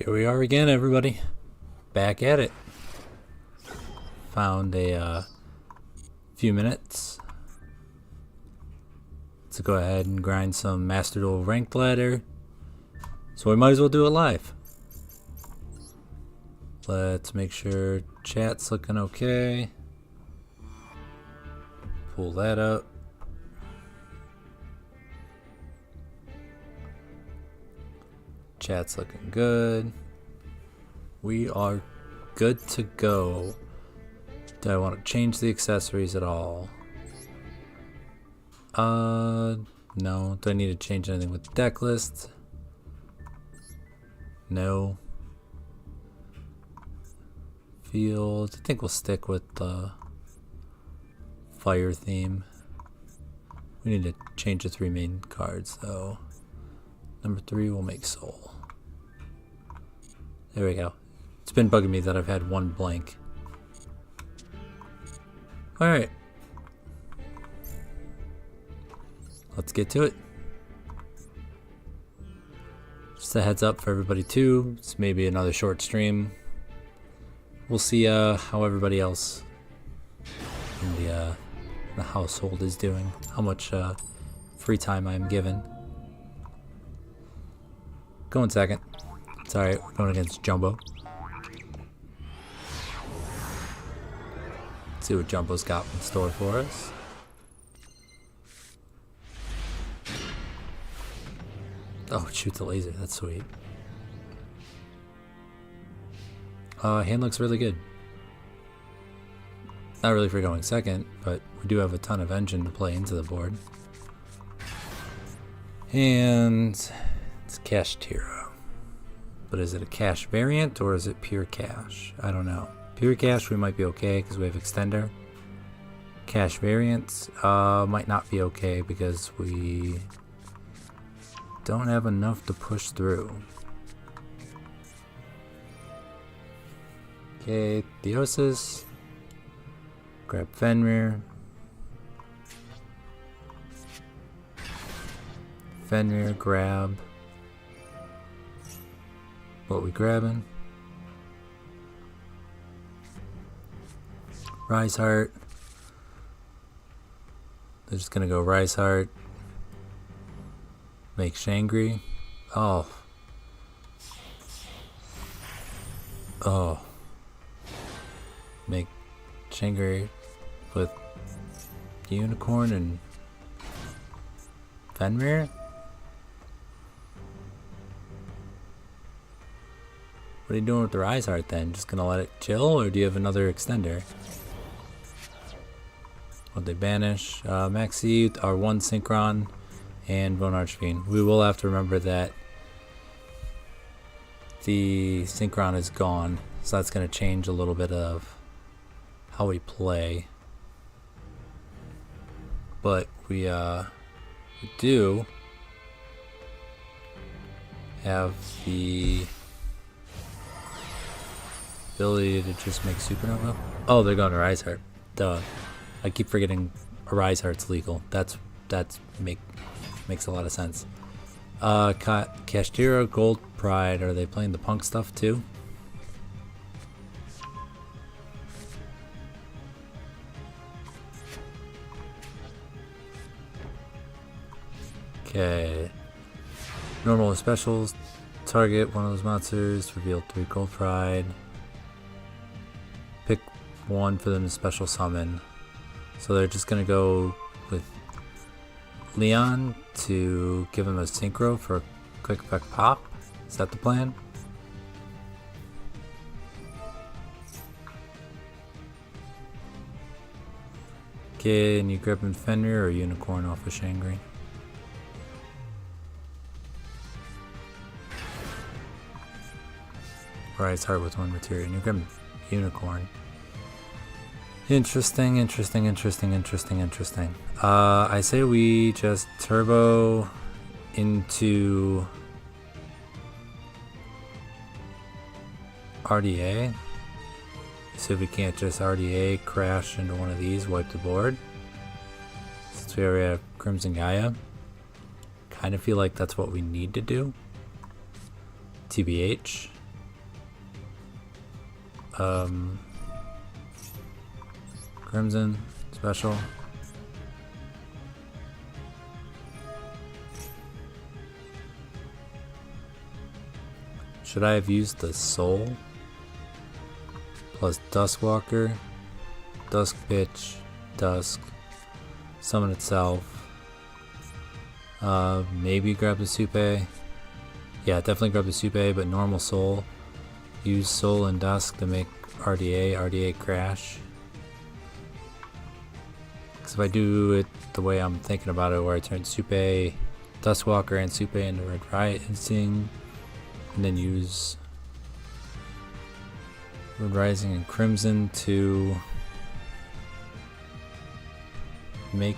Here we are again, everybody. Back at it. Found a few minutes to go ahead and grind some Master Duel ranked ladder. So we might as well do it live. Let's make sure chat's looking okay. Pull that up. Chat's looking good. We are good to go. Do I want to change the accessories at all? No. Do I need to change anything with the deck list? No. Field. I think we'll stick with the fire theme. We need to change the 3 main cards though. Number 3 will make soul. There we go. It's been bugging me that I've had one blank. Alright. Let's get to it. Just a heads up for everybody too. It's maybe another short stream. We'll see how everybody else in the household is doing. How much free time I'm given. Go 1 second. It's alright, we're going against Jumbo. Let's see what Jumbo's got in store for us. Oh, it shoots a laser. That's sweet. Hand looks really good. Not really for going second, but we do have a ton of engine to play into the board. And it's Cash Tiro. But is it a cash variant or is it pure cash? I don't know. Pure cash we might be okay because we have extender. Cash variants might not be okay because we don't have enough to push through. Okay, Theosis. Grab Fenrir. Fenrir, grab. What we grabbing? Rise Heart. They're just gonna go Rise Heart. Make Shangri. Oh. Make Shangri with Unicorn and Fenrir? What are you doing with the Rise Heart then? Just gonna let it chill, or do you have another extender? What they banish? Maxi, our 1 Synchron, and 1 Archfiend. We will have to remember that the Synchron is gone, so that's gonna change a little bit of how we play. But we do have the ability to just make Supernova. Oh, they're going to Rise Heart. Duh. I keep forgetting a Rise Heart's legal. That's makes a lot of sense. Cashtira, Gold Pride. Are they playing the punk stuff too? Okay. Normal and specials. Target one of those monsters. Reveal 3 Gold Pride. Pick 1 for them to special summon. So they're just gonna go with Leon to give him a synchro for a quick effect pop. Is that the plan? Okay, and you grabbing Fenrir or Unicorn off of Shangri? Rise Heart with 1 material, and you grab Unicorn. Interesting. I say we just turbo into RDA. See if we can't just RDA crash into one of these, wipe the board. Since we already have Crimson Gaia. Kind of feel like that's what we need to do. TBH. Crimson special. Should I have used the soul plus Duskwalker, Dusk Pitch, Dusk, summon itself? Maybe grab the Supe. Yeah, definitely grab the Supe, but normal soul. Use soul and Dusk to make RDA crash. Because if I do it the way I'm thinking about it, where I turn Supe, Duskwalker, and Supe into Red Rising, and then use Red Rising and Crimson to make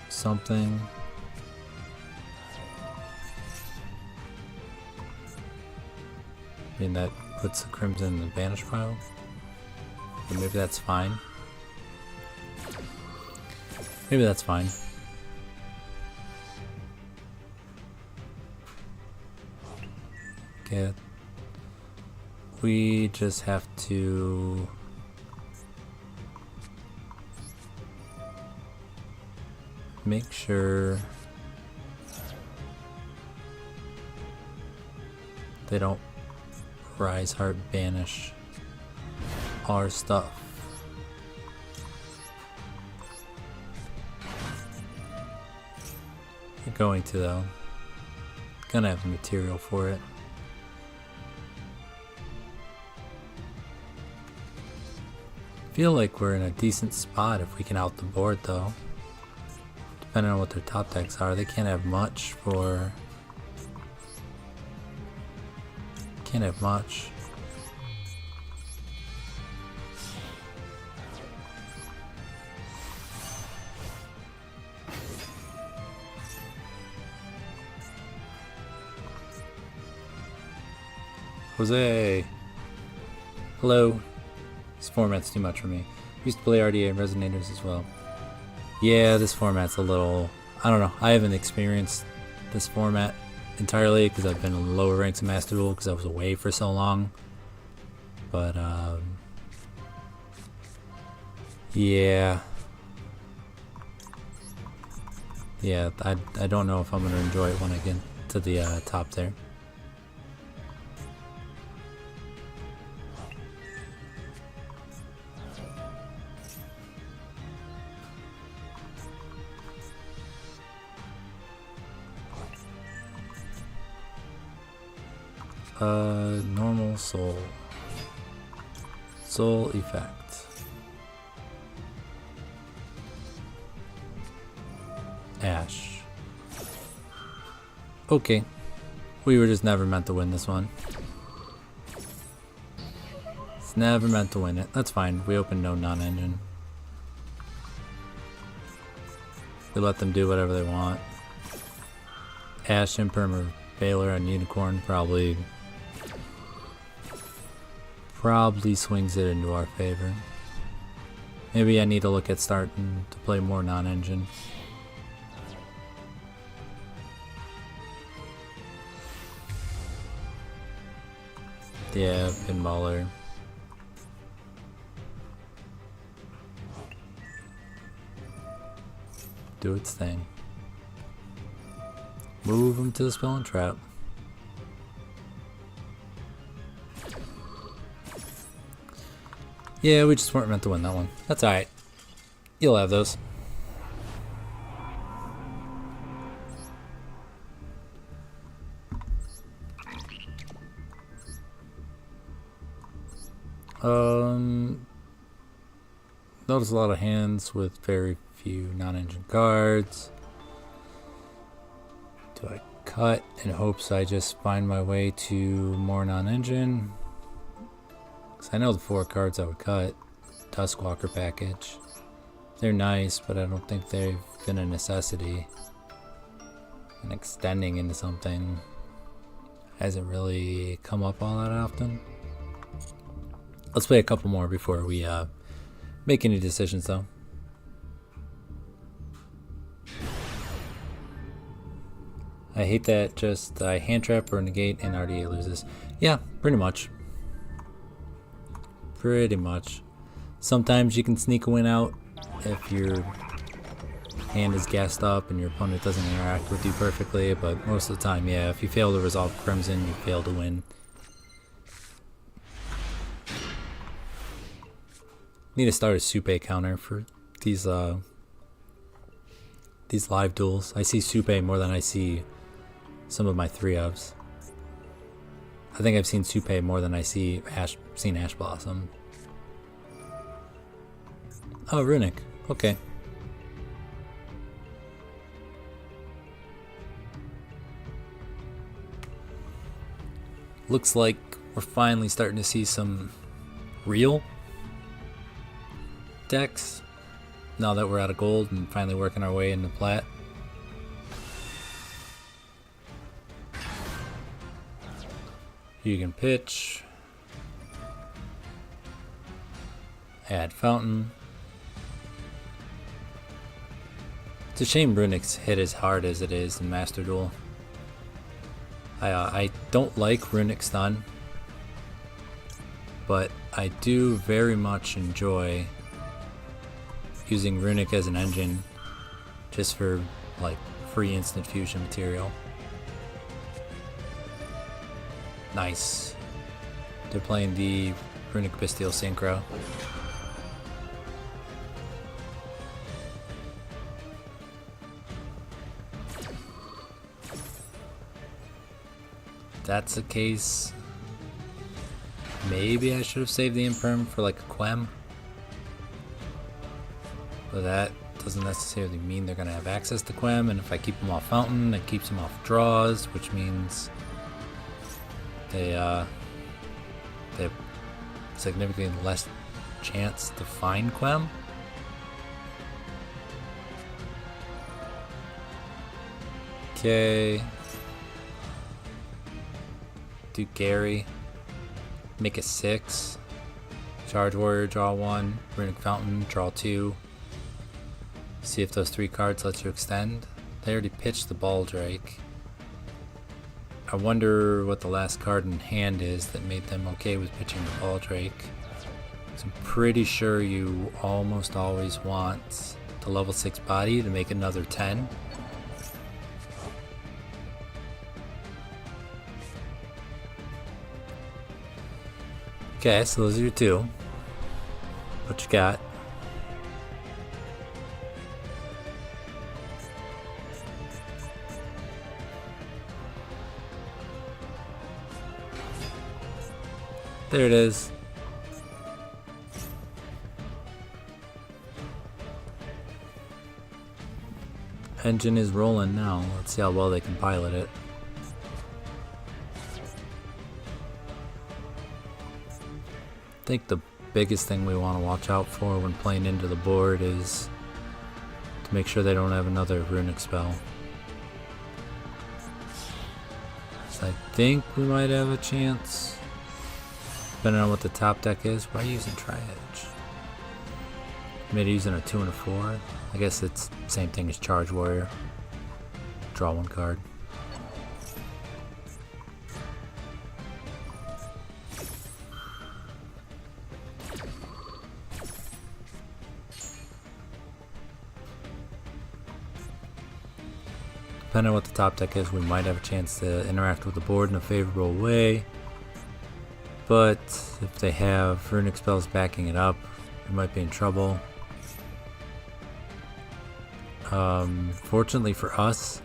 something. I mean, that puts the Crimson in the banish pile. But maybe that's fine. Maybe that's fine. Okay. We just have to make sure they don't Rise Heart banish our stuff. They're going to though. Gonna have the material for it. Feel like we're in a decent spot if we can out the board though. Depending on what their top decks are, they can't have much for. Can't have much. Jose! Hello. This format's too much for me. Used to play RDA and Resonators as well. Yeah, this format's a little... I don't know. I haven't experienced this format entirely because I've been in the lower ranks of Master Duel because I was away for so long. But, yeah. Yeah, I don't know if I'm going to enjoy it when I get to the top there. Normal soul. Soul effect. Ash. Okay. We were just never meant to win this one. It's never meant to win it. That's fine. We opened no non-engine. We let them do whatever they want. Ash, Imperm, or Baylor and Unicorn probably swings it into our favor. Maybe I need to look at starting to play more non-engine. Yeah, Pinballer. Do its thing. Move him to the Spell and Trap. Yeah, we just weren't meant to win that one. That's alright. You'll have those. Notice a lot of hands with very few non-engine cards. Do I cut in hopes I just find my way to more non-engine? Because I know the 4 cards I would cut. Duskwalker package. They're nice, but I don't think they've been a necessity. And extending into something hasn't really come up all that often. Let's play a couple more before we make any decisions though. I hate that just hand trap or negate and RDA loses. Yeah, pretty much. Pretty much. Sometimes you can sneak a win out if your hand is gassed up and your opponent doesn't interact with you perfectly, but most of the time, yeah, if you fail to resolve Crimson, you fail to win. Need to start a Supe counter for these live duels. I see Supe more than I see some of my 3-ofs. I think I've seen Supe more than I seen Ash Blossom. Oh, Runic. Okay. Looks like we're finally starting to see some real decks now that we're out of gold and finally working our way into plat. You can pitch, add fountain. It's a shame Runic's hit as hard as it is in Master Duel. I don't like Runic Stun, but I do very much enjoy using Runic as an engine just for like free instant fusion material. Nice. They're playing the Runic Bystial Synchro. If that's the case, maybe I should have saved the Imperm for like a Quem. But that doesn't necessarily mean they're going to have access to Quem, and if I keep them off Fountain, it keeps them off draws, which means they have significantly less chance to find Quem. Okay. Do Gary. Make a 6. Charge Warrior, draw 1. Runic Fountain, draw 2. See if those 3 cards let you extend. They already pitched the Baldrake. I wonder what the last card in hand is that made them okay with pitching the Baldrake. I'm pretty sure you almost always want the level 6 body to make another 10. Okay, so those are your 2. What you got? There it is. Engine is rolling now. Let's see how well they can pilot it. I think the biggest thing we want to watch out for when playing into the board is to make sure they don't have another Runic spell. So I think we might have a chance, depending on what the top deck is. Why are you using Tri-Edge? Maybe using a 2 and a 4. I guess it's the same thing as Charge Warrior. Draw 1 card. Depending on what the top deck is, we might have a chance to interact with the board in a favorable way. But if they have Runic spells backing it up, we might be in trouble. Fortunately for us,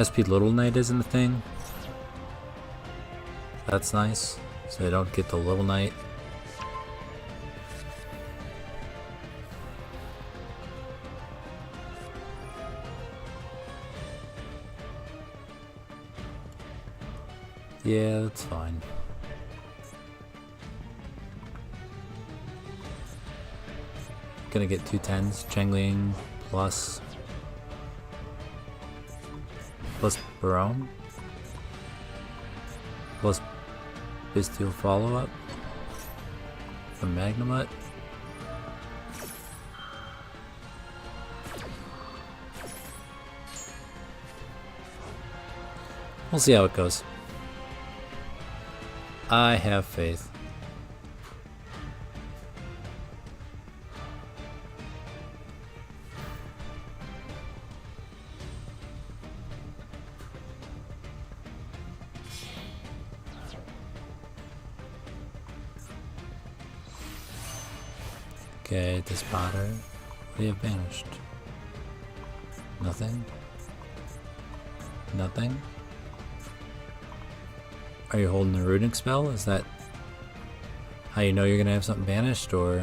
SP Little Knight isn't a thing. That's nice, so they don't get the Little Knight. Yeah, that's fine. Gonna get 2 10s. Chengling plus Barone plus Bystial follow-up from Magnamut. We'll see how it goes. I have faith. Okay, the spotter. What do you have banished? Nothing? Nothing? Are you holding a runic spell? Is that how you know you're gonna have something banished, or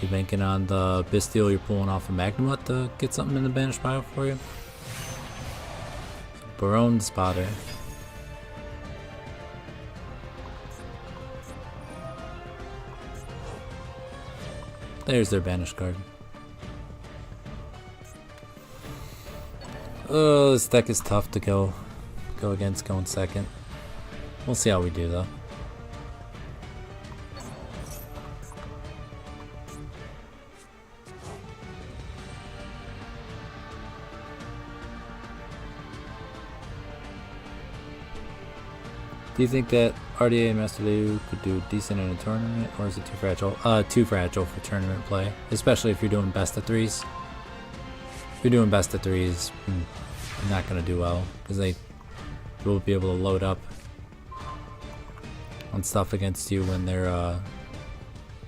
you banking on the Bystial you're pulling off of Magnamut to get something in the banished pile for you? Barone spotter. There's their banished card. Oh, this deck is tough to go against going second. We'll see how we do though. Do you think that RDA and Master Liu could do decent in a tournament, or is it too fragile? Too fragile for tournament play, especially if you're doing best of threes. If you're doing best of threes, you're not gonna do well because they will be able to load up on stuff against you when they're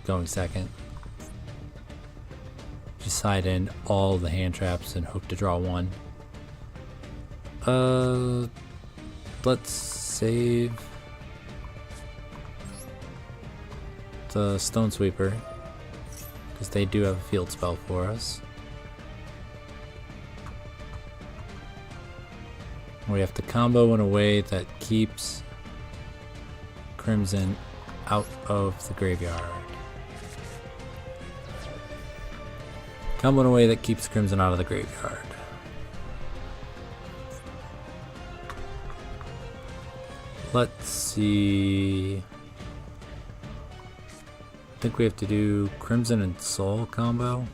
going second. Just hide in all the hand traps and hope to draw one. Let's save the Stone Sweeper because they do have a field spell for us. We have to combo in a way that keeps Crimson out of the graveyard. Combo in a way that keeps Crimson out of the graveyard. Let's see. I think we have to do Crimson and Soul combo.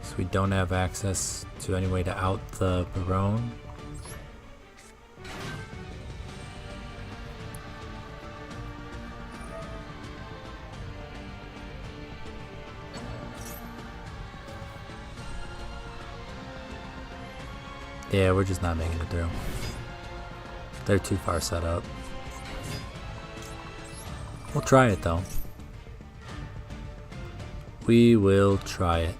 So we don't have access to any way to out the Barone. Yeah, we're just not making it through. They're too far set up. We'll try it though. We will try it.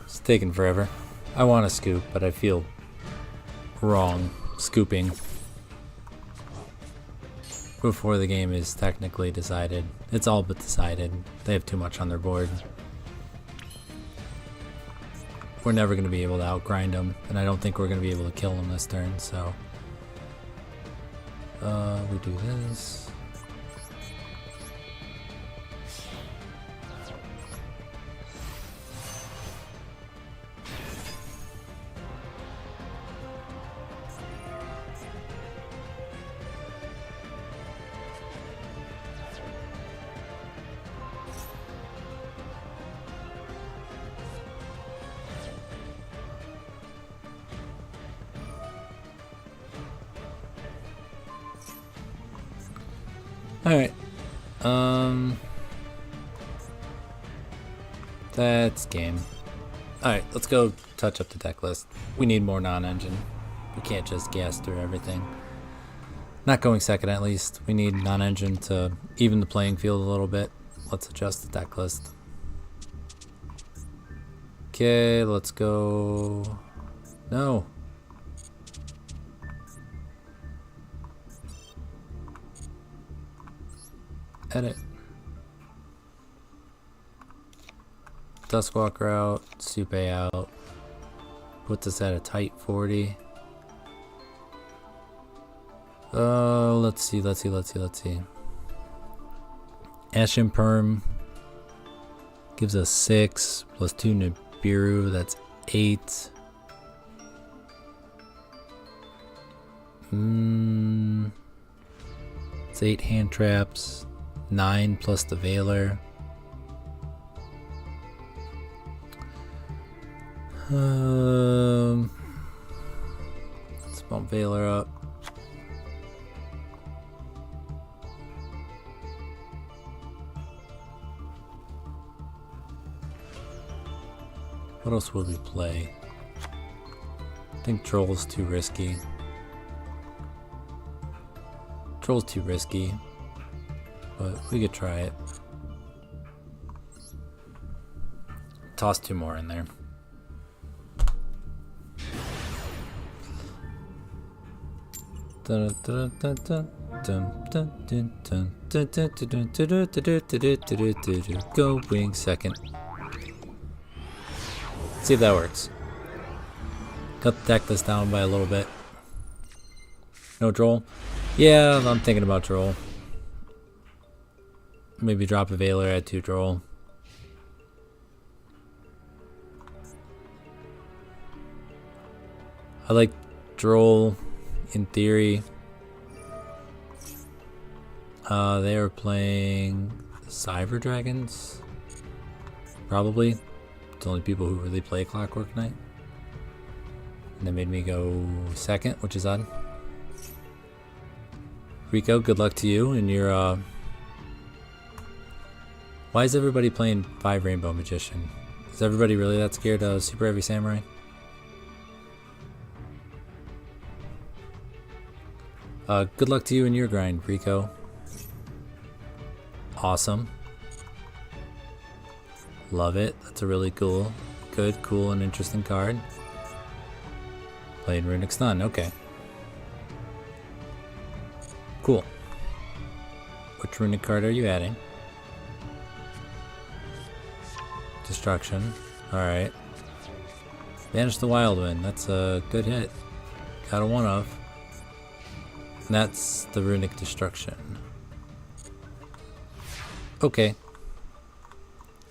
It's taking forever. I want to scoop, but I feel wrong scooping before the game is technically decided. It's all but decided. They have too much on their board. We're never going to be able to outgrind them, and I don't think we're going to be able to kill them this turn, so we do this. Alright, that's game. Alright, let's go touch up the deck list. We need more non-engine. We can't just gas through everything. Not going second at least. We need non-engine to even the playing field a little bit. Let's adjust the deck list. Okay, let's go. No. Edit. Duskwalker out, Supe out. Puts us at a tight 40. Let's see. Ashen Perm gives us 6 plus 2 Nibiru, that's 8. It's 8 hand traps, 9 plus the Veiler. Let's bump Veiler up. What else would we play? I think Troll's too risky. Troll's too risky, but we could try it. Toss 2 more in there. Going second. See if that works. Cut the deck list down by a little bit. No Droll? Yeah, I'm thinking about Droll. Maybe drop a Veiler, add 2 Droll. I like Droll in theory. They are playing Cyber Dragons. Probably. It's only people who really play Clockwork Knight. And that made me go second, which is odd. Rico, good luck to you and your why is everybody playing 5 Rainbow Magician? Is everybody really that scared of Super Heavy Samurai? Good luck to you and your grind, Rico. Awesome. Love it. That's a really cool, and interesting card. Playing Runic Stun. Okay. Cool. Which Runic card are you adding? Destruction. Alright. Banish the Wild Wind. That's a good hit. Got a 1-of. And that's the Runic Destruction. Okay.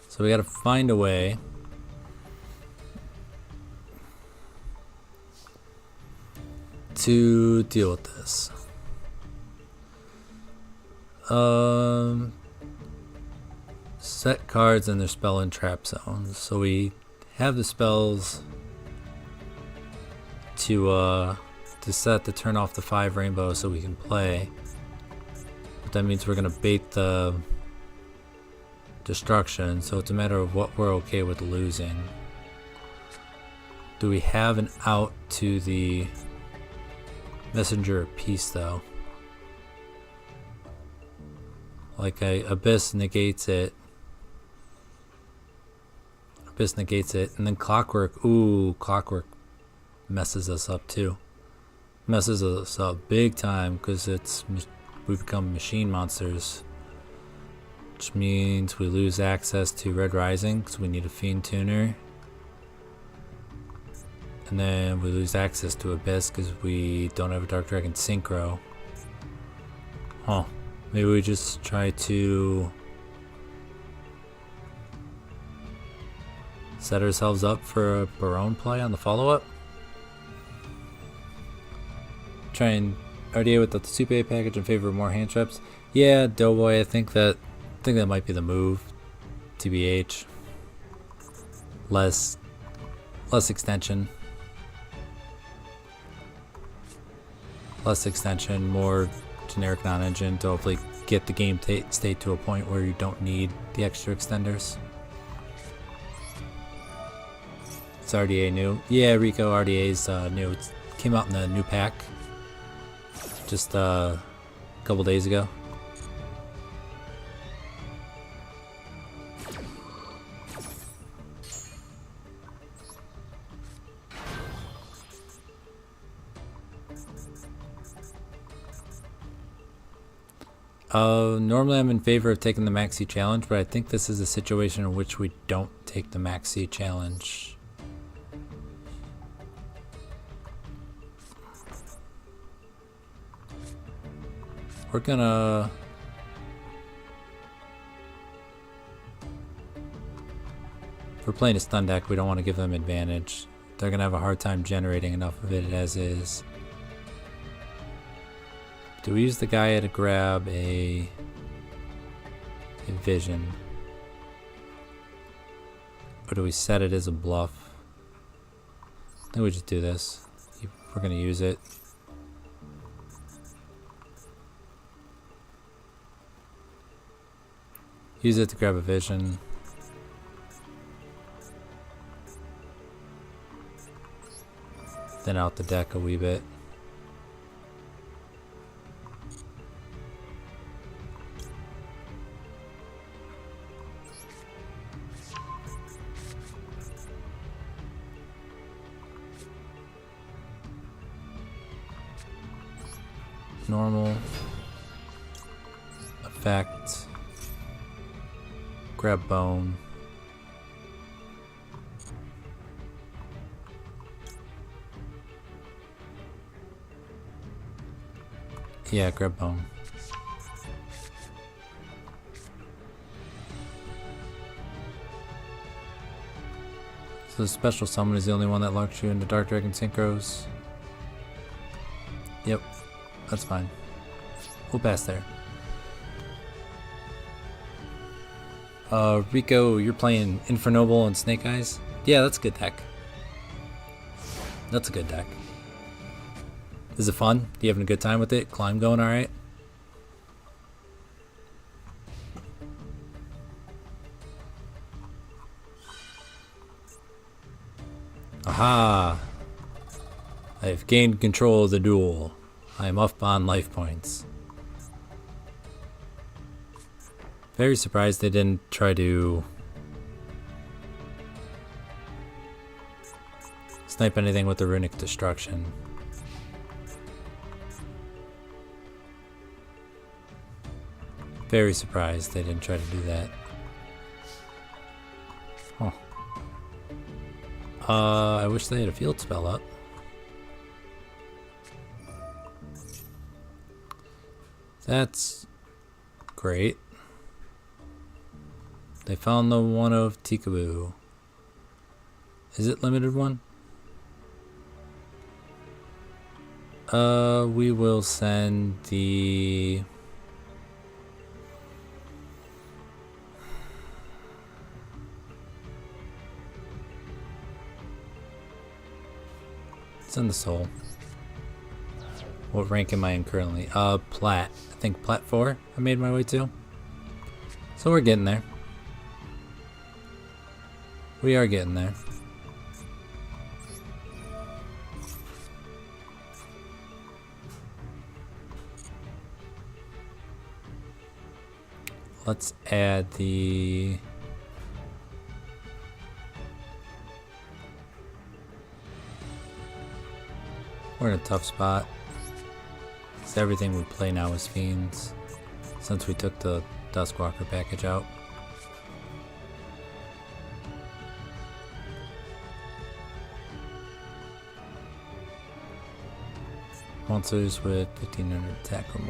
So we gotta find a way to deal with this. Set cards in their spell and trap zones. So we have the spells to set to turn off the 5 rainbow so we can play. But that means we're gonna bait the destruction, so it's a matter of what we're okay with losing. Do we have an out to the Messenger of Peace though? Like Abyss negates it. Abyss negates it, and then Clockwork. Ooh, Clockwork messes us up too. Messes us up big time because we become machine monsters. Which means we lose access to Red Rising because we need a Fiend Tuner. And then we lose access to Abyss because we don't have a Dark Dragon Synchro. Huh. Maybe we just try to set ourselves up for a Barone play on the follow-up. Try and RDA with the Super package in favor of more hand traps. Yeah, Doughboy, I think that might be the move. TBH. Less extension. Less extension, more generic non-engine to hopefully get the game state to a point where you don't need the extra extenders. It's RDA new. Yeah, Rico RDA's new. It came out in the new pack just a couple days ago. Normally I'm in favor of taking the Maxi Challenge, but I think this is a situation in which we don't take the Maxi Challenge. We're gonna... If we're playing a stun deck, we don't want to give them advantage. They're gonna have a hard time generating enough of it as is. Do we use the Gaia to grab a vision? Or do we set it as a bluff? I think we just do this. We're gonna use it. Use it to grab a vision. Then out the deck a wee bit. Normal effect, grab bone, yeah, grab bone. So the special summon is the only one that locks you into Dark Dragon Synchros. Yep. That's fine. We'll pass there. Rico, you're playing Infernoble and Snake Eyes? Yeah, that's a good deck. That's a good deck. Is it fun? You having a good time with it? Climb going alright? Aha! I've gained control of the duel. I am up on life points. Very surprised they didn't try to snipe anything with the Runic Destruction. Very surprised they didn't try to do that. Huh. I wish they had a field spell up. That's great. They found the one of Tikaboo. Is it limited one? We will send the... Send the soul. What rank am I in currently? Plat. I think Plat 4 I made my way to. So we're getting there. We are getting there. Let's add the... We're in a tough spot. Everything we play now is fiends since we took the Duskwalker package out. Monsters with 1500 attack or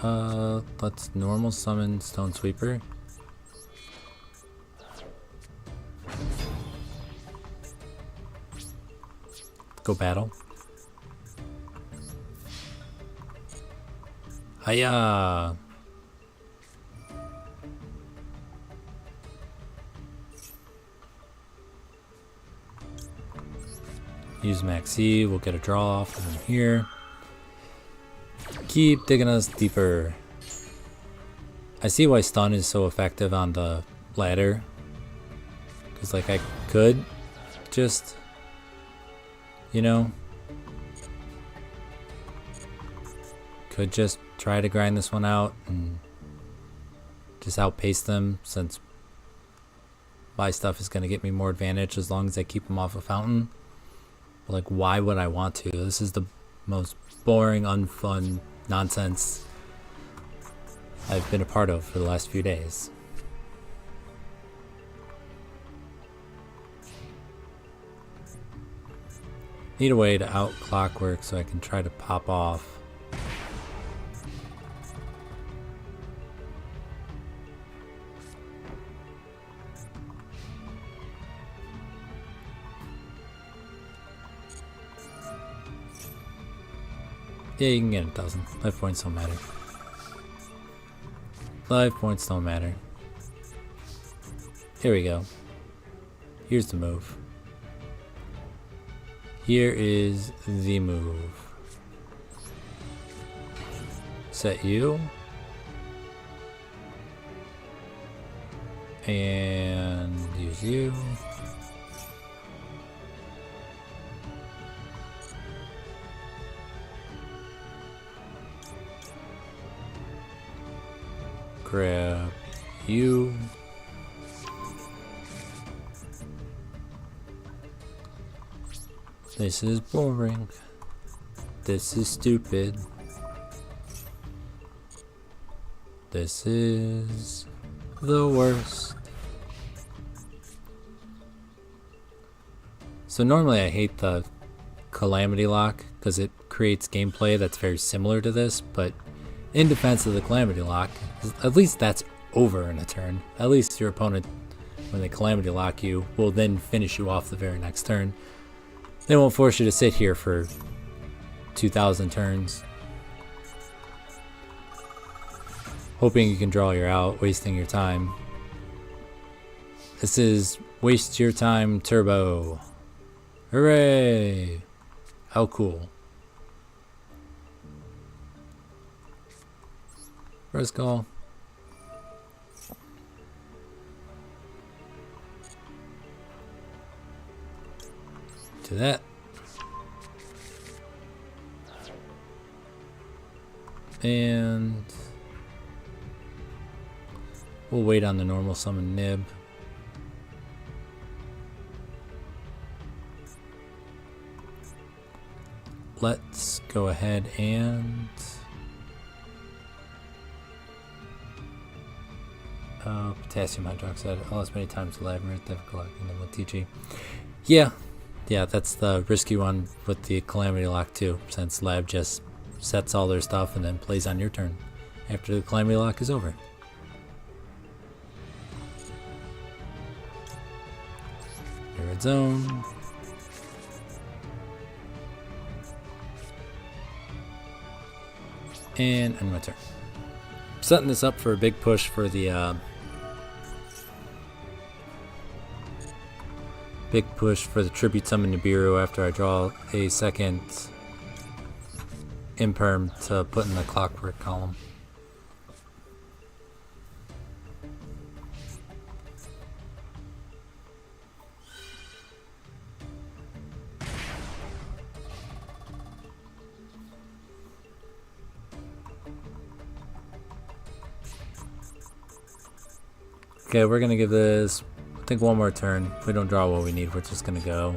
more. Let's normal summon Stone Sweeper. Go battle. Hiya! Use Maxi, we'll get a draw off from here. Keep digging us deeper. I see why stun is so effective on the ladder. Because, like, I could just, you know, could just try to grind this one out and just outpace them, since my stuff is going to get me more advantage as long as I keep them off a fountain. But, like, why would I want to? This is the most boring, unfun nonsense I've been a part of for the last few days. Need a way to out clockwork so I can try to pop off. Yeah, you can get 1,000. 5 points don't matter. 5 points don't matter. Here we go. Here's the move. Here is the move. Set you. And use you. Grab you. This is boring. This is stupid. This is the worst. So normally I hate the Calamity Lock because it creates gameplay that's very similar to this, but in defense of the Calamity Lock, at least that's over in a turn. At least your opponent, when they Calamity Lock you, will then finish you off the very next turn. They won't force you to sit here for 2,000 turns, hoping you can draw your out, wasting your time. This is Waste Your Time Turbo. Hooray! How cool. First call. To that. And we'll wait on the normal summon nib. Let's go ahead and potassium hydroxide. Oh, as many times labyrinth, difficult and then with TG. Yeah, that's the risky one with the Calamity Lock too, since Lab just sets all their stuff and then plays on your turn after the Calamity Lock is over. Red zone. And end my turn. Setting this up for a big push for the Tribute Summon Nibiru after I draw a second Imperm to put in the Clockwork column. Okay, we're gonna give this, I think, one more turn. If we don't draw what we need, we're just gonna go.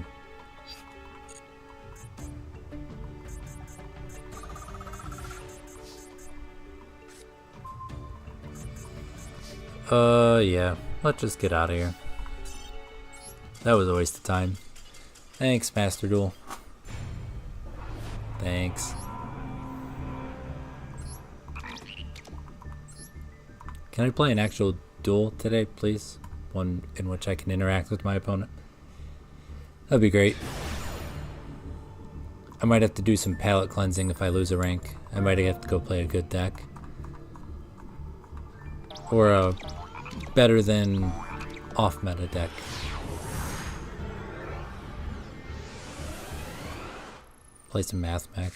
Yeah, let's just get out of here. That was a waste of time. Thanks, Master Duel. Thanks. Can I play an actual duel today, please? One in which I can interact with my opponent. That'd be great. I might have to do some palette cleansing if I lose a rank. I might have to go play a good deck. Or a better than off-meta deck. Play some Math Mech.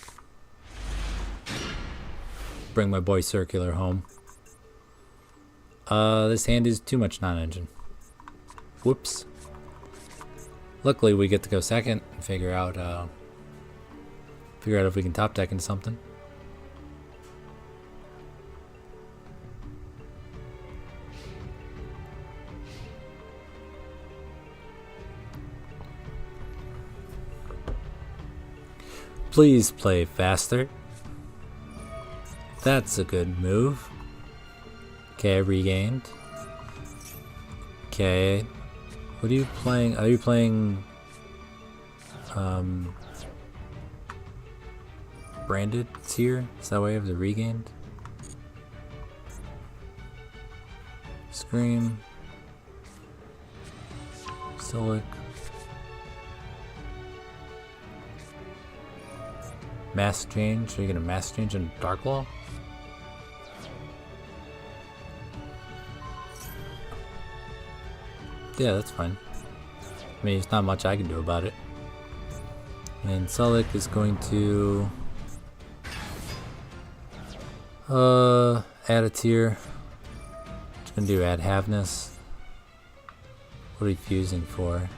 Bring my boy Circular home. This hand is too much non-engine. Whoops. Luckily, we get to go second and figure out if we can top deck into something. Please play faster. That's a good move. Okay, regained. Okay. What are you playing? Are you playing branded tier? Is that why you have the regained? Scream. Silic. Mass change? Are you gonna mass change in Dark Law? Yeah, that's fine. I mean, there's not much I can do about it. And Silic is going to add a tier. It's gonna do add Haveness. What are you fusing for?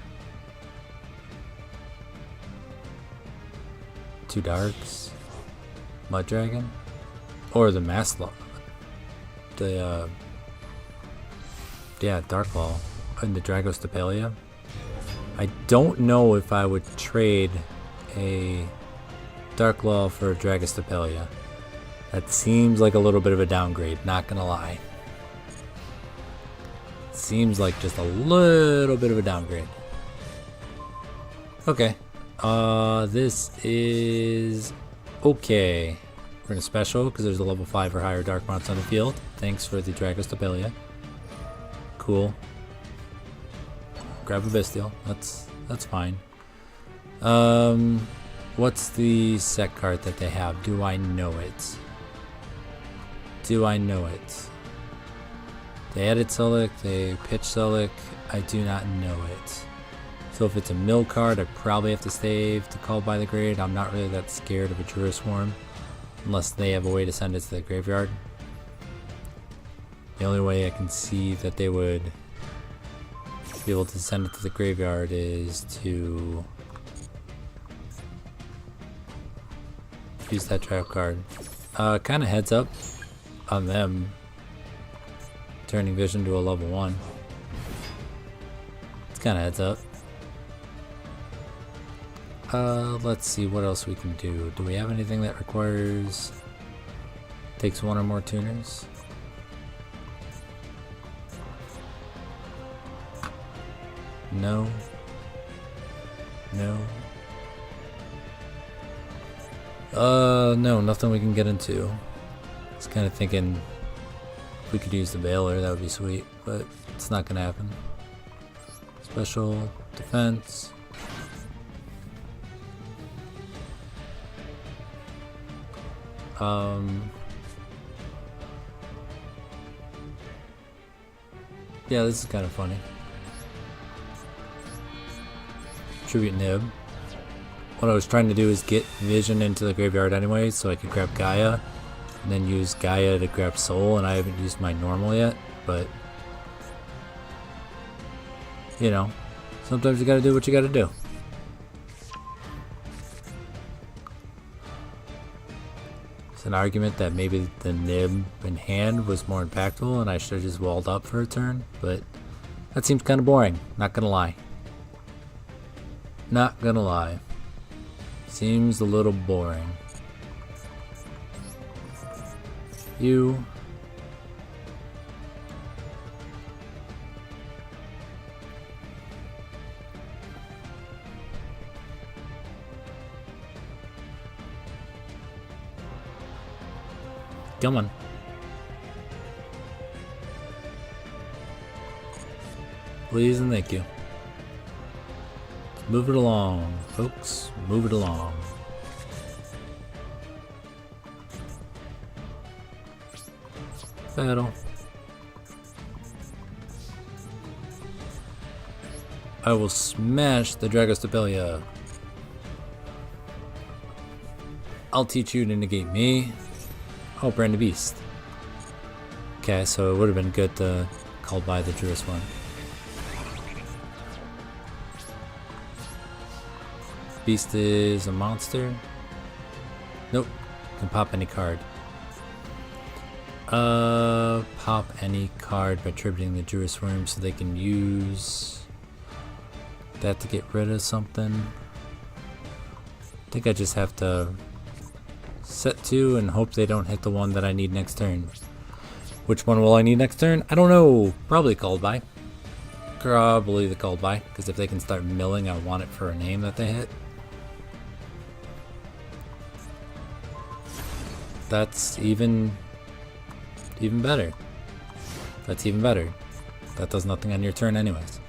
2 darks, Mud Dragon, or the Mass Law. The yeah, Dark Law and the Dragostapelia. I don't know if I would trade a Dark Law for a Dragostapelia. That seems like a little bit of a downgrade, not gonna lie. Seems like just a little bit of a downgrade. Okay. This is okay. We're gonna special because there's a level 5 or higher Dark Monster on the field. Thanks for the Dragostapelia. Cool. Grab a Bystial. That's fine. What's the set card that they have? Do I know it? Do I know it? They added Silic, they pitched Silic. I do not know it. So if it's a mill card, I probably have to save to call by the grade. I'm not really that scared of a Druid Swarm unless they have a way to send it to the graveyard. The only way I can see that they would be able to send it to the graveyard is to use that trap card. Kind of heads up on them turning Vision to a level 1. It's kind of heads up. Let's see what else we can do. Do we have anything that requires takes 1 or more tuners? No. No. No, nothing we can get into. I was kind of thinking if we could use the Veiler, that would be sweet, but it's not gonna happen. Special defense. Yeah, this is kind of funny. Tribute Nib. What I was trying to do is get Vision into the graveyard anyway, so I could grab Gaia, and then use Gaia to grab Soul, and I haven't used my normal yet, but you know, sometimes you gotta do what you gotta do. It's an argument that maybe the Nib in hand was more impactful and I should have just walled up for a turn, but that seems kind of boring, not gonna lie. Not gonna lie. Seems a little boring. You. Come on. Please and thank you. Move it along, folks. Move it along. Battle. I will smash the Dragostapelia. I'll teach you to negate me. Oh, Brand of Beast. Okay, so it would have been good to call by the Druid one. Beast is a monster. Nope. Can pop any card. Pop any card by tributing the Druid's Worm so they can use that to get rid of something. I think I just have to set 2 and hope they don't hit the one that I need next turn. Which one will I need next turn? I don't know. Probably Called By. Probably the Called By, because if they can start milling, I want it for a name that they hit. That's even better. That's even better. That does nothing on your turn anyways.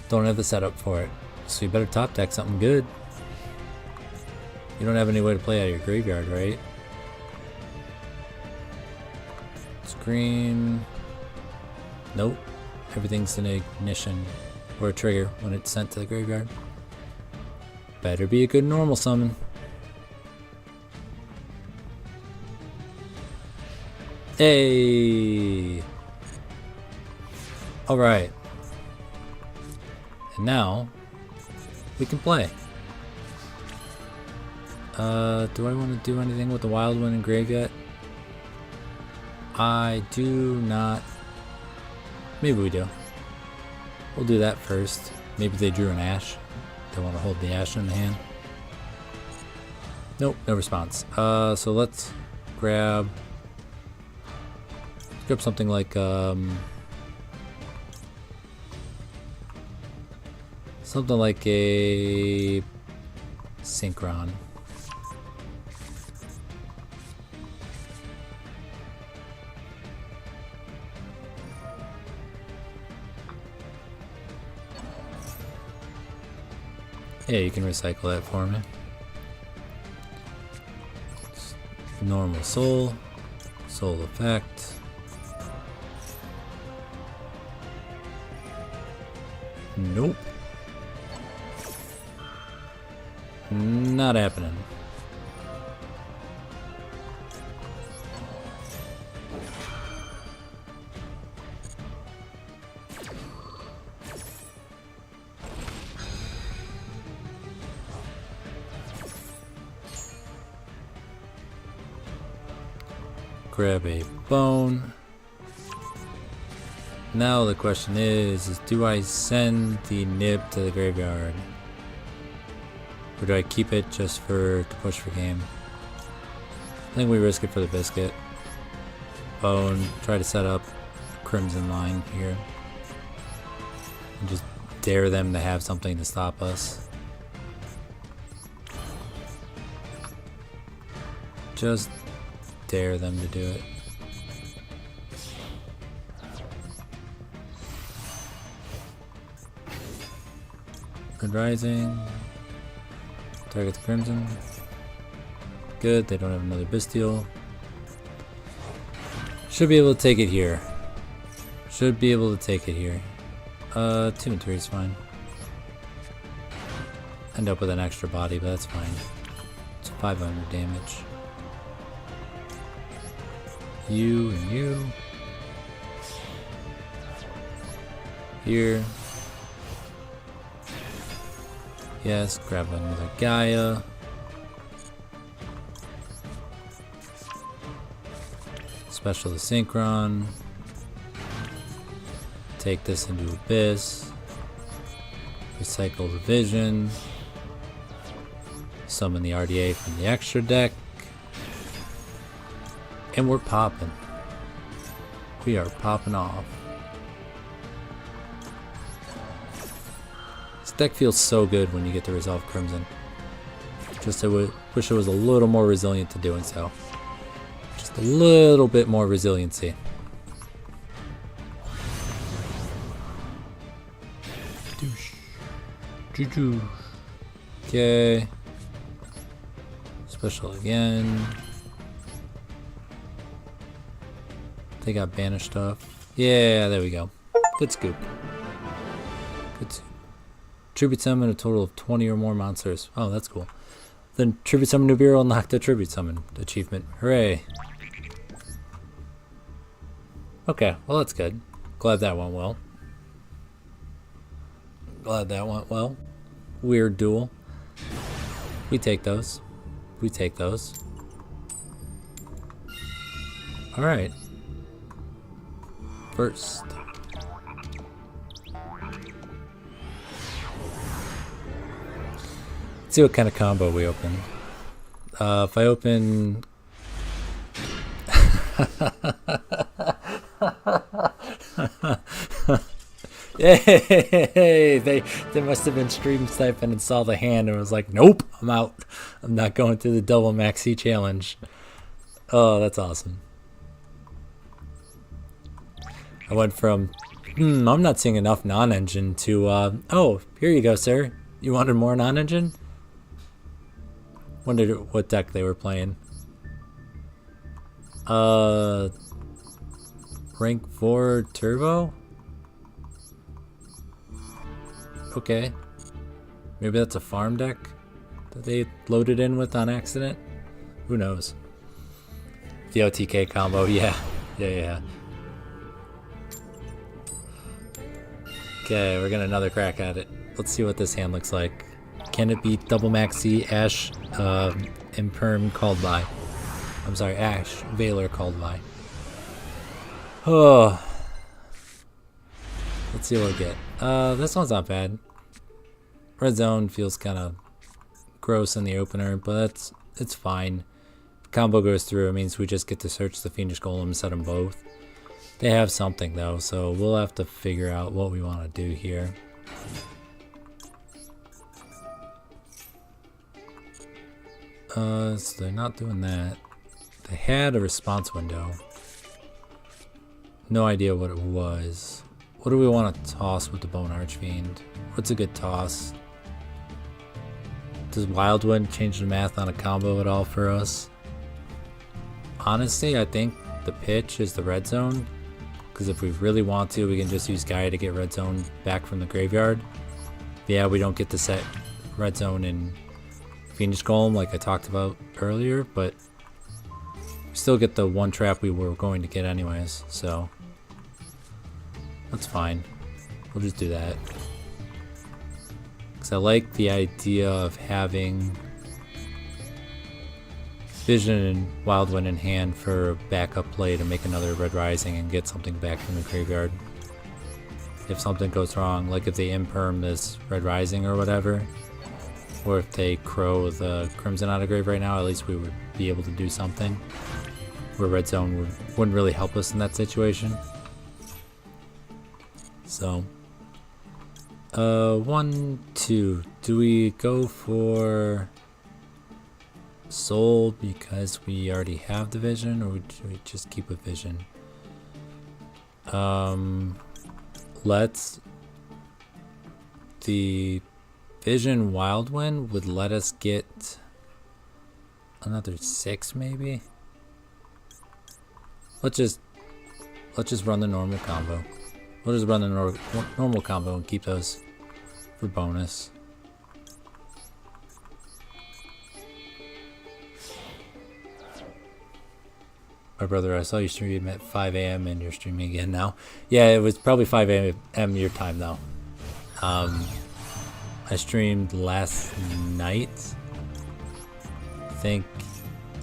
Don't have the setup for it. So you better top deck something good. You don't have any way to play out of your graveyard, right? Screen. Nope. Everything's an ignition or a trigger when it's sent to the graveyard. Better be a good normal summon. Hey! Alright. And now, we can play. Do I want to do anything with the Wild One engraved yet? I do not. Maybe we do. We'll do that first. Maybe they drew an Ash. They want to hold the Ash in the hand. Nope, no response. So let's grab something like a Synchron. Yeah, you can recycle that for me. Normal soul effect. Nope. Not happening. Grab a bone. Now the question is do I send the nib to the graveyard? Or do I keep it just to push for game? I think we risk it for the biscuit. Bone, try to set up Crimson line here. And just dare them to have something to stop us. Just dare them to do it. Rising. Target the Crimson. Good, they don't have another Bystial. Should be able to take it here. Should be able to take it here. 2 and 3 is fine. End up with an extra body, but that's fine. It's 500 damage. You and you. Here. Yes, grab another Gaia. Special the Synchron. Take this into Abyss. Recycle the Vision. Summon the RDA from the extra deck. And we're popping. We are popping off. This deck feels so good when you get to resolve Crimson. Just I wish it was a little more resilient to doing so. Just a little bit more resiliency. Juju. Okay. Special again. They got banished stuff. Yeah, there we go. Good scoop. Good scoop. Tribute summon a total of 20 or more monsters. Oh, that's cool. Then Tribute Summon Nibiru unlocked the Tribute Summon achievement. Hooray. Okay, well that's good. Glad that went well. Glad that went well. Weird duel. We take those. We take those. Alright. First. Let's see what kind of combo we open. If I open... Yay! They must have been stream sniping and saw the hand and was like, nope, I'm out. I'm not going through the double maxi challenge. Oh, that's awesome. I went from, I'm not seeing enough non-engine to, oh, here you go, sir. You wanted more non-engine? Wondered what deck they were playing. Rank 4 Turbo? Okay. Maybe that's a farm deck that they loaded in with on accident? Who knows? The OTK combo, yeah. Yeah. Okay, we're getting another crack at it. Let's see what this hand looks like. Can it beat double maxi Ash Imperm called by? I'm sorry, Ash Valor called by. Oh. Let's see what we get. This one's not bad. Red Zone feels kind of gross in the opener, but it's fine. If the combo goes through, it means we just get to search the Fiendish Golem and set them both. They have something though, so we'll have to figure out what we want to do here. So they're not doing that. They had a response window. No idea what it was. What do we want to toss with the Bone Archfiend? What's a good toss? Does Wildwood change the math on a combo at all for us? Honestly, I think the pitch is the red zone. Because if we really want to, we can just use Gaia to get red zone back from the graveyard. Yeah, we don't get to set red zone in Fiendish Golem like I talked about earlier, but we still get the one trap we were going to get anyways, so that's fine. We'll just do that. Because I like the idea of having Vision and Wildwind in hand for a backup play to make another Red Rising and get something back from the graveyard. If something goes wrong, like if they imperm this Red Rising or whatever, or if they crow the Crimson out of grave right now, at least we would be able to do something. Where Red Zone wouldn't really help us in that situation. So, 1, 2. Do we go for Soul because we already have the Vision, or would we just keep a Vision? The Vision Wildwind would let us get another 6 maybe. Let's just run the normal combo. We'll just run the normal combo and keep those for bonus. My brother, I saw you stream at 5 a.m. and you're streaming again now. Yeah, it was probably 5 a.m. your time though. I streamed last night. I think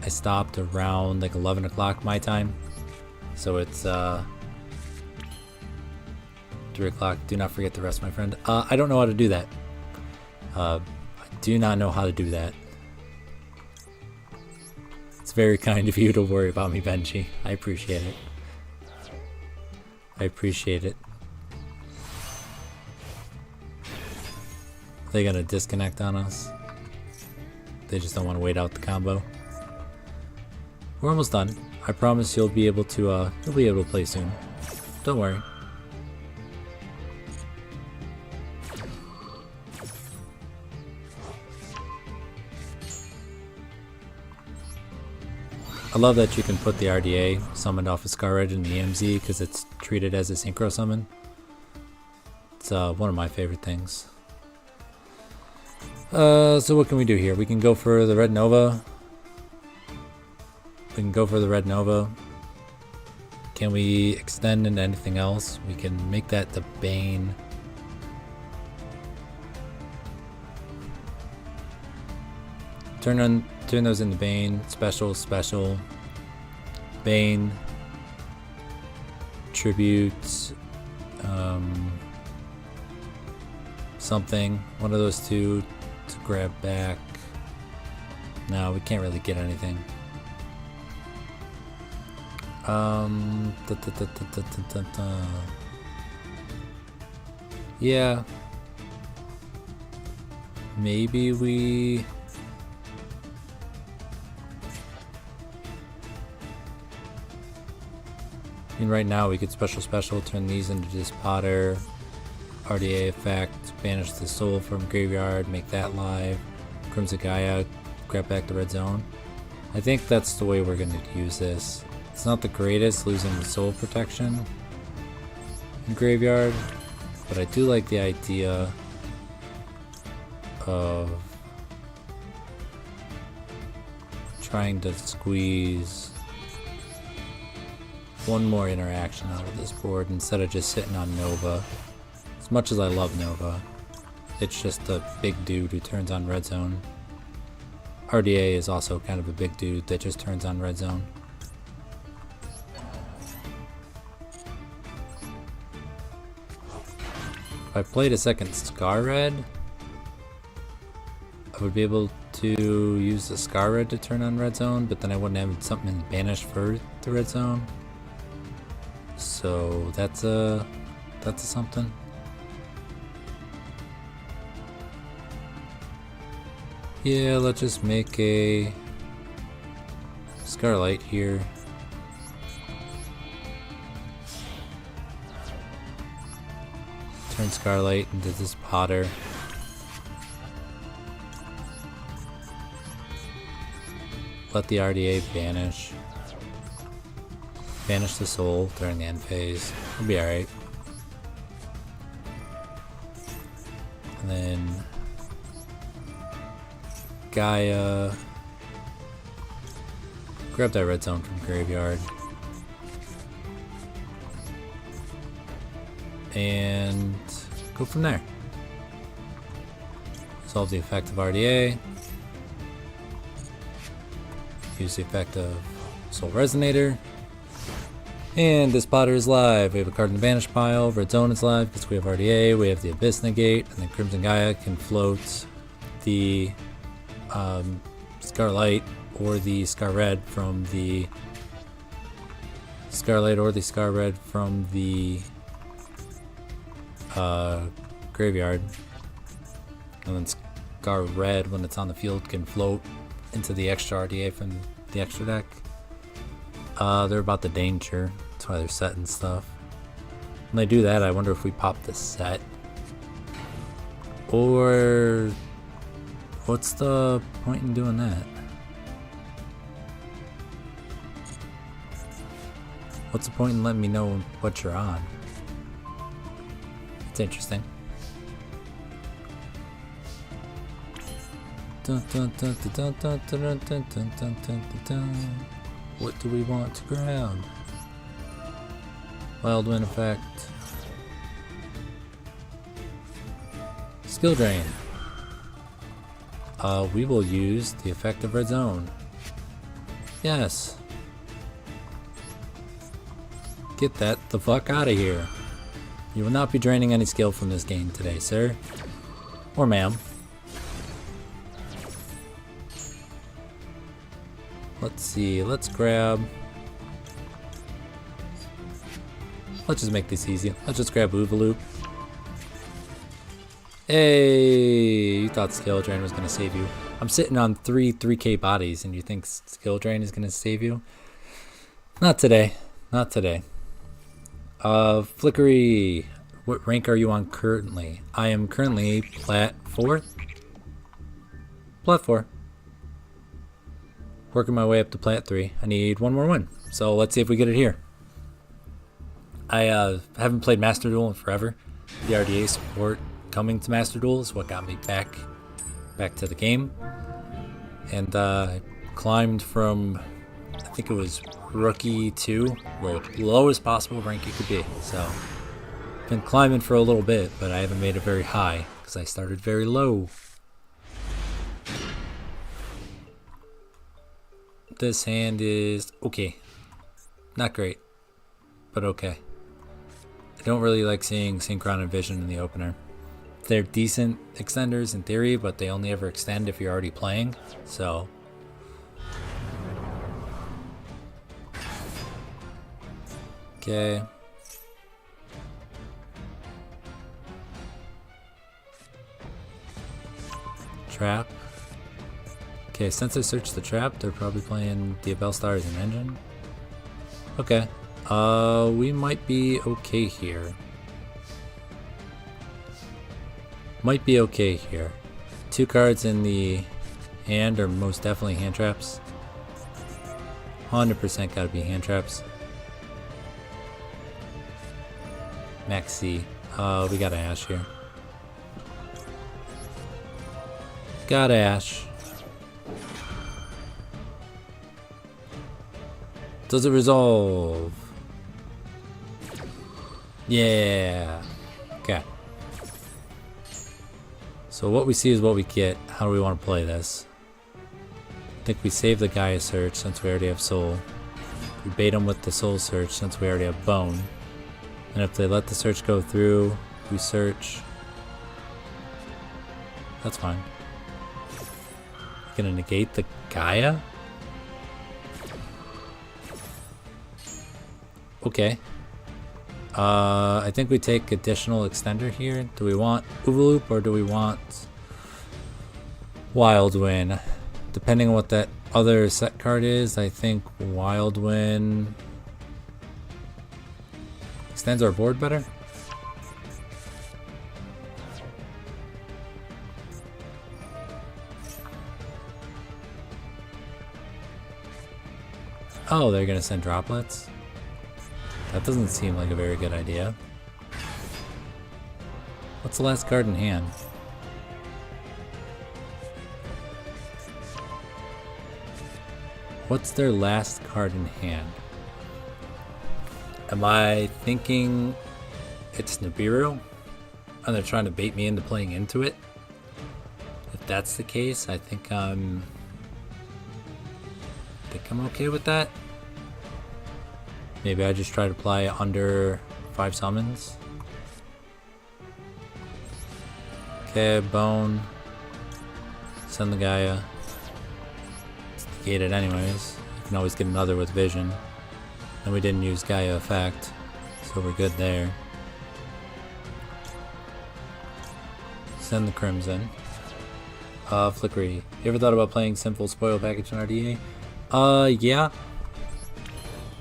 I stopped around like 11 o'clock my time. So it's 3 o'clock. Do not forget the rest, my friend. I don't know how to do that. I do not know how to do that. It's very kind of you to worry about me, Benji. I appreciate it. I appreciate it. Are they gonna disconnect on us? They just don't want to wait out the combo. We're almost done. I promise you'll be able to play soon. Don't worry. I love that you can put the RDA summoned off of Scar Edge in the EMZ because it's treated as a synchro summon. It's one of my favorite things. So what can we do here? We can go for the Red Nova. Can we extend into anything else? We can make that the Bane. Turn those into Bane. Special, Bane. Tribute. Something. One of those two to grab back. No, we can't really get anything. Yeah. Maybe we... I mean, right now we could special, turn these into just Potter, RDA effect, banish the soul from graveyard, make that live, Crimson Gaia, grab back the red zone. I think that's the way we're going to use this. It's not the greatest losing the soul protection in graveyard, but I do like the idea of trying to squeeze one more interaction out of this board instead of just sitting on Nova. As much as I love Nova, it's just a big dude who turns on red zone. RDA is also kind of a big dude that just turns on red zone. If I played a second Scar Red, I would be able to use the Scar Red to turn on red zone, but then I wouldn't have something banished for the red zone. So that's a something. Yeah, let's just make a Scarlight here. Turn Scarlight into this Potter. Let the RDA vanish. Banish the soul during the end phase. It'll be alright. And then Gaia. Grab that red zone from graveyard. And go from there. Solve the effect of RDA. Use the effect of Soul Resonator. And this Potter is live. We have a card in the Banish pile. Red Zone is live because we have RDA. We have the Abyss Negate. And then Crimson Gaia can float the Scarlight or the Scar Red from the graveyard. And then Scar Red, when it's on the field, can float into the extra RDA from the extra deck. They're about the danger. That's why they're setting stuff. When they do that, I wonder if we pop the set. Or what's the point in doing that? What's the point in letting me know what you're on? It's interesting. What do we want to grab? Wild Wind effect. Skill Drain. We will use the effect of Red Zone. Yes. Get that the fuck out of here. You will not be draining any skill from this game today, sir. Or ma'am. Let's see, let's grab... Let's just make this easy. Let's just grab Oovaloop. Hey, you thought Skill Drain was going to save you. I'm sitting on 3K bodies and you think Skill Drain is going to save you? Not today. Not today. Flickery. What rank are you on currently? I am currently Plat 4. Plat 4. Working my way up to Plat 3. I need one more win. So let's see if we get it here. I haven't played Master Duel in forever. The RDA support coming to Master Duel is what got me back to the game. And I climbed from, I think it was Rookie 2, or lowest possible rank it could be. So, been climbing for a little bit, but I haven't made it very high, because I started very low. this hand is okay. Not great, but okay. I don't really like seeing Synchron and Vision in the opener. They're decent extenders in theory, but they only ever extend if you're already playing, so... Okay. Trap. Okay, since I searched the trap, they're probably playing Duel Star as an engine. Okay. We might be okay here. Might be okay here. 2 cards in the hand are most definitely hand traps. 100% gotta be hand traps. Max C. We got Ash here. Got Ash. Does it resolve? Yeah. Okay. So what we see is what we get. How do we want to play this? I think we save the Gaia Search since we already have Soul. We bait them with the Soul Search since we already have Bone. And if they let the search go through, we search. That's fine. Gonna negate the Gaia? Okay. I think we take additional extender here. Do we want Oovaloop or do we want Wild Wind? Depending on what that other set card is, I think Wild Wind extends our board better. Oh, they're gonna send droplets? That doesn't seem like a very good idea. What's the last card in hand? What's their last card in hand? Am I thinking it's Nibiru? And they're trying to bait me into playing into it? If that's the case, I think I'm okay with that. Maybe I just try to play under 5 summons. Okay, Bone. Send the Gaia. It's negated anyways. You can always get another with Vision. And we didn't use Gaia effect, so we're good there. Send the Crimson. Flickery. You ever thought about playing Simple Spoil Package in RDA? Yeah.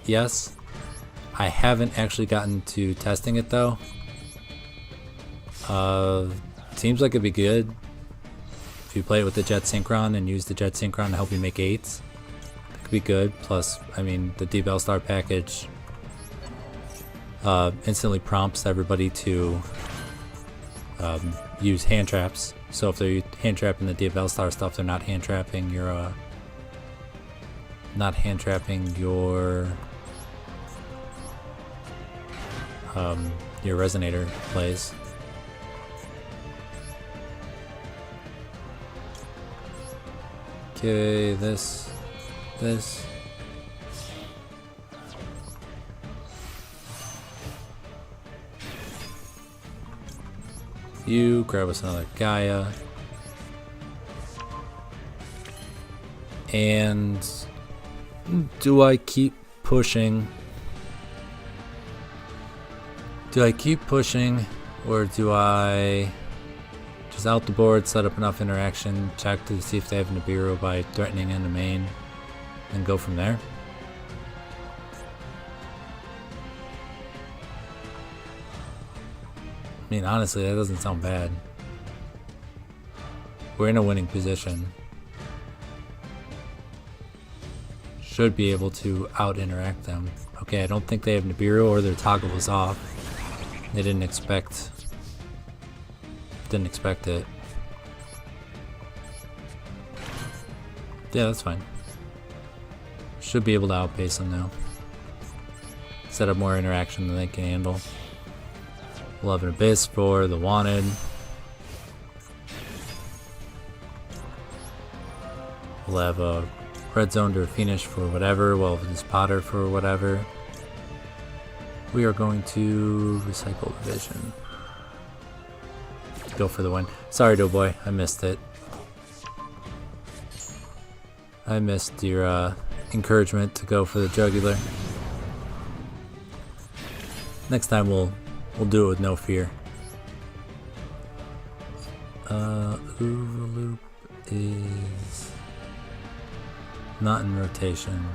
Yes. I haven't actually gotten to testing it though. Seems like it'd be good if you play it with the Jet Synchron and use the Jet Synchron to help you make 8s. It could be good. Plus, I mean, the Duel Star package instantly prompts everybody to use hand traps. So if they're hand trapping the Duel Star stuff, they're not hand trapping your your resonator plays. Okay, this. You grab us another Gaia. And do I keep pushing? Or do I just out the board, set up enough interaction, check to see if they have Nibiru by threatening into main, and go from there? I mean, honestly, that doesn't sound bad. We're in a winning position. Should be able to out-interact them. Okay, I don't think they have Nibiru or their toggle was off. They didn't expect it. Yeah, that's fine. Should be able to outpace them now. Set up more interaction than they can handle. We'll have an Abyss for the Wanted. We'll have a red zone to a finish for whatever, well, this Potter for whatever. We are going to recycle the vision. Go for the win. Sorry, Doughboy, I missed it. I missed your encouragement to go for the jugular. Next time we'll do it with no fear. Overloop is not in rotation.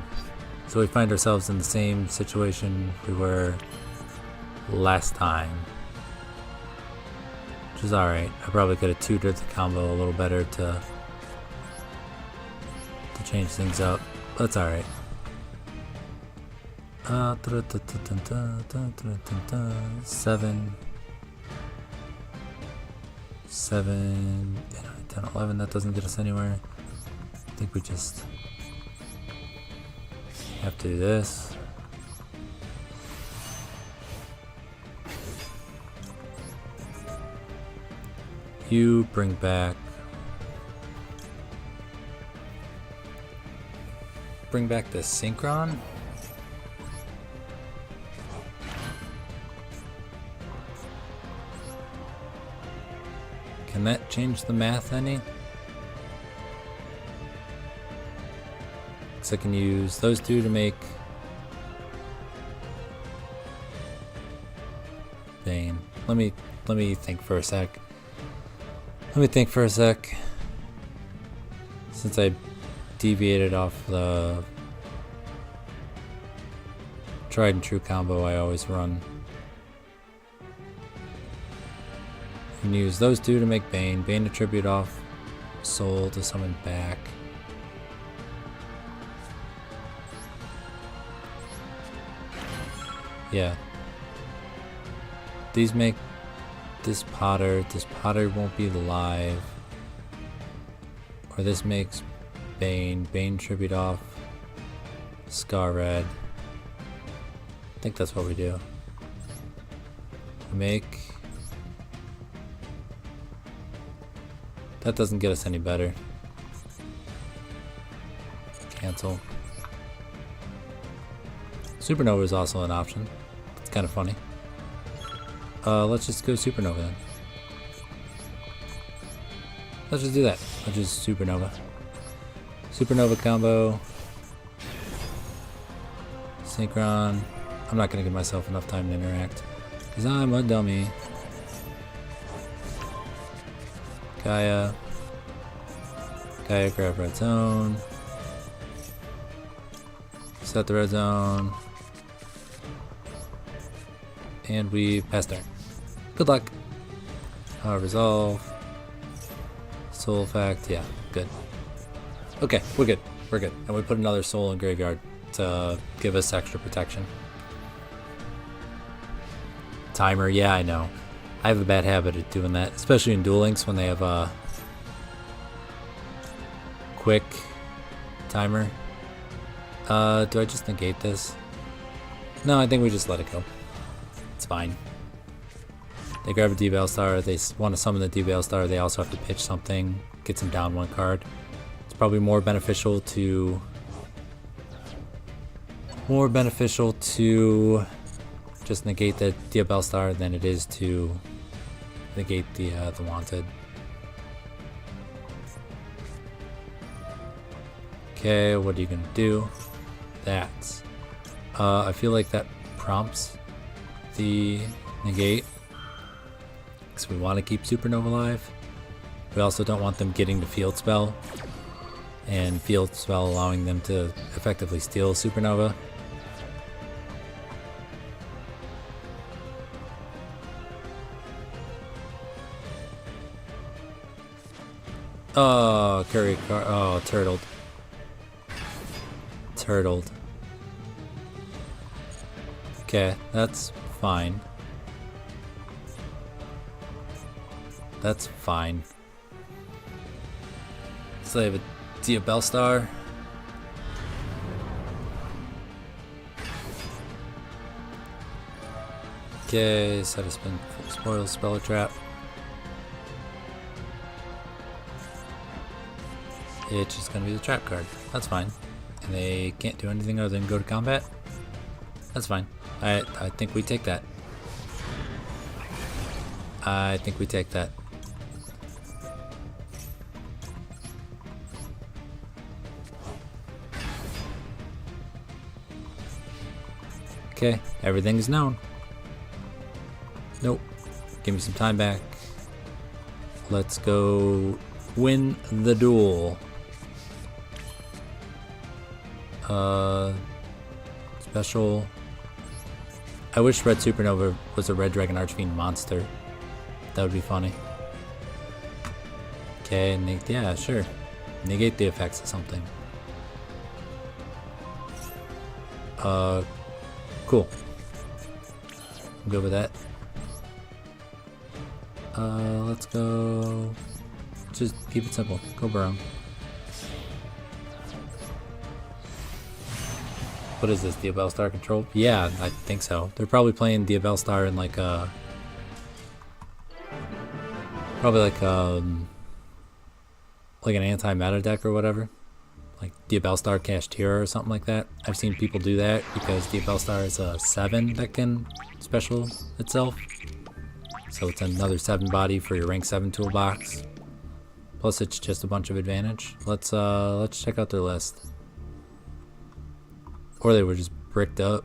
So we find ourselves in the same situation we were last time. Which is alright. I probably could have tutored the combo a little better to change things up. That's alright. 7, 10, 11. That doesn't get us anywhere. I think we just have to do this. You bring back the synchron. Can that change the math any? So I can use those two to make Bane. Let me think for a sec. Since I deviated off the tried and true combo I always run. You can use those two to make Bane. Bane attribute off Soul to summon back. Yeah. These make this Potter. This Potter won't be live. Or this makes Bane. Bane tribute off Scar Red. I think that's what we do. Make. That doesn't get us any better. Cancel. Supernova is also an option. It's kind of funny. Let's just go Supernova then. Let's just do that. Let's just Supernova. Supernova combo. Synchron. I'm not gonna give myself enough time to interact. Because I'm a dummy. Gaia grab red zone. Set the red zone. And we pass turn. Good luck. Resolve. Soul effect. Yeah, good. Okay, we're good. We're good. And we put another soul in graveyard to give us extra protection. Timer. Yeah, I know. I have a bad habit of doing that, especially in Duel Links when they have a quick timer. Do I just negate this? No, I think we just let it go. It's fine. They grab a D-Veil Star, they want to summon the D-Veil Star, they also have to pitch something, gets them down one card. It's probably more beneficial to just negate the D-Veil Star than it is to negate the wanted. Okay, what are you gonna do? That. I feel like that prompts the negate because we want to keep Supernova alive. We also don't want them getting the Field Spell, and Field Spell allowing them to effectively steal Supernova. Oh, Curry car. Oh, turtled. Okay, that's fine. That's fine. So I have a Diabell Star. Okay, set a spin, spoil Speller Trap. it's just gonna be the trap card. That's fine. And they can't do anything other than go to combat. That's fine. I think we take that. I think we take that. Okay, everything is known. Nope. Give me some time back. Let's go win the duel. Special. I wish Red Supernova was a Red Dragon Archfiend monster. That would be funny. Okay, yeah, sure. Negate the effects of something. Cool. I'm good with that. Let's go. Just keep it simple. Go Burrow. What is this? Duel Star control? Yeah, I think so. They're probably playing Duel Star in like a. Probably like an anti-meta deck or whatever. Like Duel Star Cashtira or something like that. I've seen people do that because Duel Star is a 7 that can special itself. So it's another 7 body for your rank 7 toolbox. Plus it's just a bunch of advantage. Let's check out their list. Or they were just bricked up.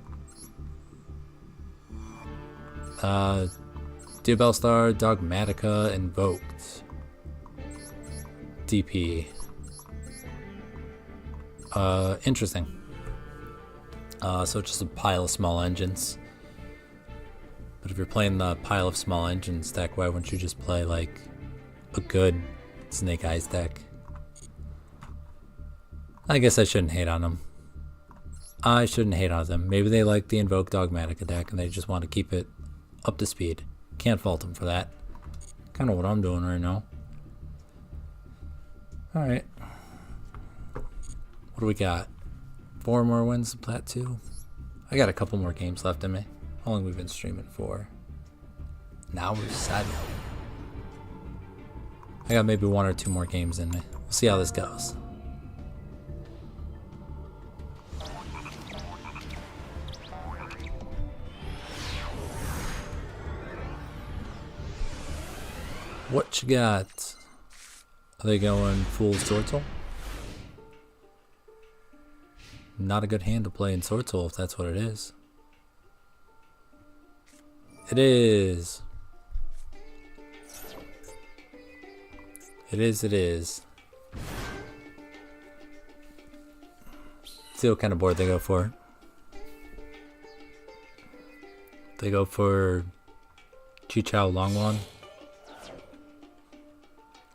Duel Star, Dogmatica, Invoked. DP. Interesting. So it's just a pile of small engines. But if you're playing the pile of small engines deck, why wouldn't you just play like a good Snake Eyes deck? I guess I shouldn't hate on them. I shouldn't hate on them. Maybe they like the Invoke Dogmatica deck and they just want to keep it up to speed. Can't fault them for that. Kind of what I'm doing right now. Alright. What do we got? 4 more wins to Plat 2. I got a couple more games left in me. How long we've been streaming for? An hour 7. I got maybe 1 or 2 more games in me. We'll see how this goes. What you got? Are they going full Swordsoul? Not a good hand to play in Swordsoul if that's what it is. It is. It is, it is. See what kind of board they go for. They go for Chichao Longwan.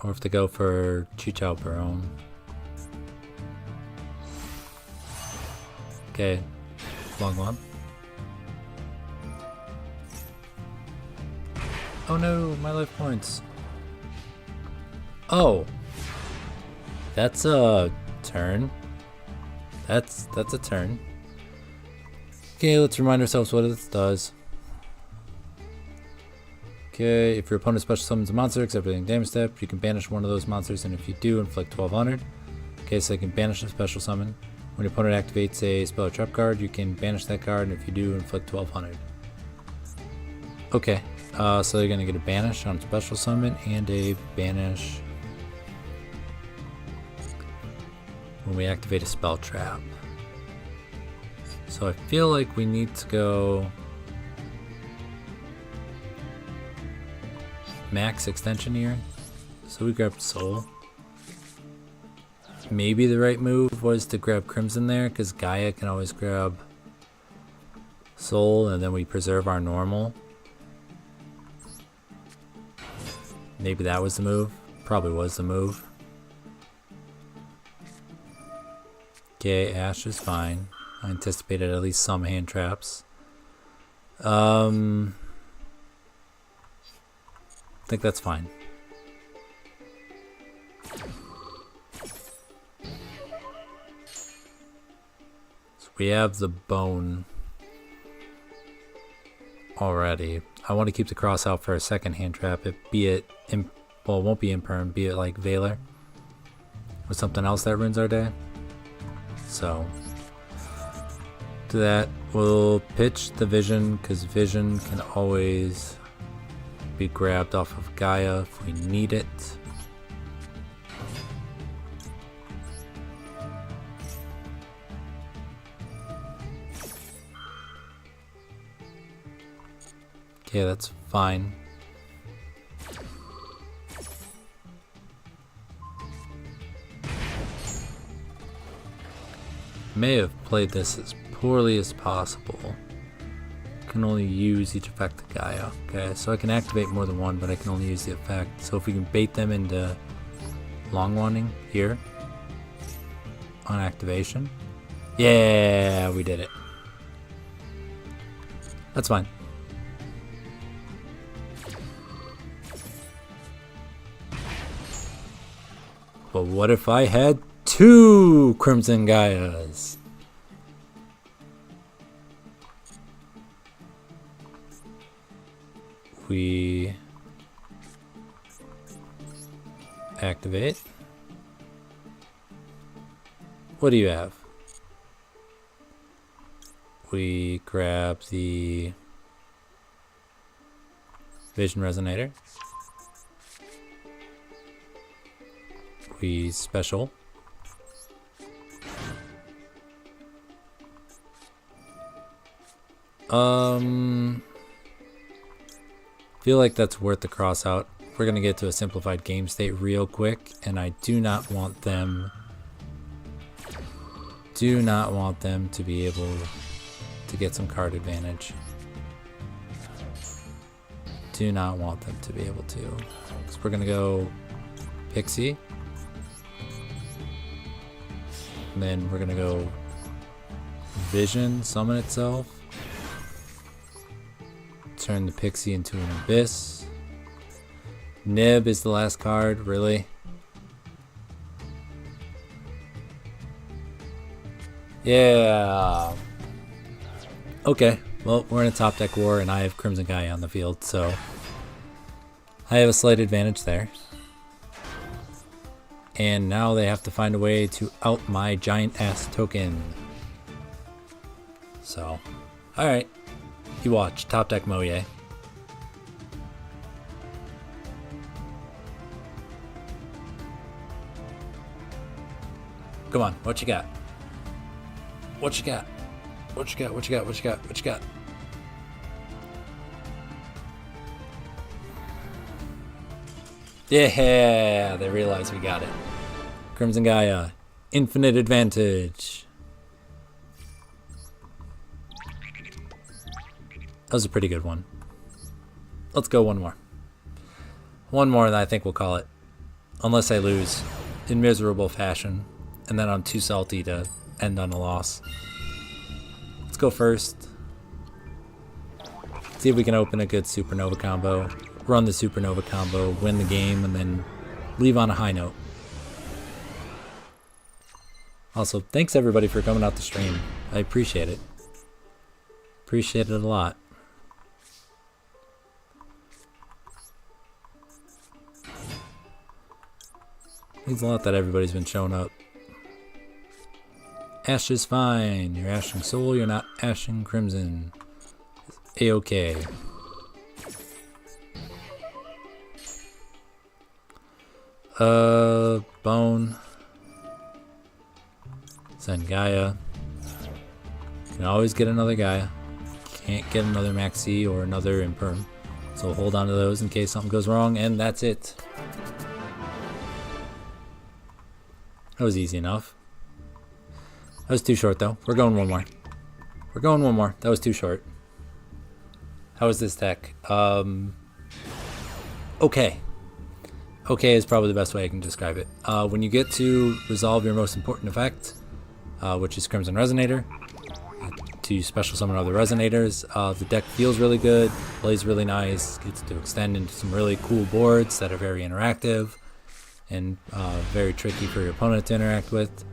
Or if they go for Chichao Barone. Okay, Longwan. Oh no, my life points. Oh, that's a turn. That's a turn. Okay, let's remind ourselves what this does. Okay, if your opponent special summons a monster, except for the damage step, you can banish one of those monsters, and if you do, inflict 1200. Okay, so you can banish a special summon. When your opponent activates a spell or trap card, you can banish that card, and if you do, inflict 1200. Okay, so they're gonna get a banish on special summon and a banish when we activate a spell trap. So I feel like we need to go max extension here. So we grabbed Soul. Maybe the right move was to grab Crimson there, because Gaia can always grab Soul, and then we preserve our normal. Maybe that was the move. Probably was the move. Okay, Ash is fine. I anticipated at least some hand traps. I think that's fine. So we have the bone already. I want to keep the cross out for a second hand trap, well, it won't be Imperm, be it like Valor. with something else that ruins our day. So to that, we'll pitch the vision, because vision can always be grabbed off of Gaia if we need it. Okay, that's fine. May have played this as poorly as possible. Can only use each effect to Gaia. Okay, so I can activate more than one, but I can only use the effect. So if we can bait them into long wanting here on activation. Yeah, we did it. That's fine. But what if I had 2 Crimson Gaias? We activate. What do you have? We grab the Vision Resonator. We special. Feel like that's worth the cross out. We're gonna get to a simplified game state real quick, and I do not want them to be able to get some card advantage. Do not want them to be able to. So we're gonna go Pixie. And then we're gonna go Vision, summon itself. Turn the Pixie into an Abyss. Nib is the last card, really? Yeah. Okay, well, we're in a top deck war and I have Crimson Gaia on the field, so I have a slight advantage there. And now they have to find a way to out my giant ass token. So, alright. You watch. Top deck Moye. Come on, what you got? What you got? What you got? What you got? What you got? What you got? Yeah, they realize we got it. Crimson Gaia, infinite advantage. That was a pretty good one. Let's go one more. One more and I think we'll call it. Unless I lose in miserable fashion. And then I'm too salty to end on a loss. Let's go first. See if we can open a good supernova combo. Run the supernova combo, win the game, and then leave on a high note. Also, thanks everybody for coming out to stream. I appreciate it. Appreciate it a lot. Means a lot that everybody's been showing up. Ash is fine. You're ashing soul, you're not ashing crimson. A-okay. Bone. Send Gaia. Can always get another Gaia. Can't get another Maxi or another Imperm. So hold on to those in case something goes wrong, and that's it. That was easy enough. That was too short though. We're going one more. We're going one more. That was too short. How is this deck? Okay. Okay is probably the best way I can describe it. When you get to resolve your most important effect, which is Crimson Resonator, to special summon other Resonators, the deck feels really good, plays really nice, gets to extend into some really cool boards that are very interactive and very tricky for your opponent to interact with.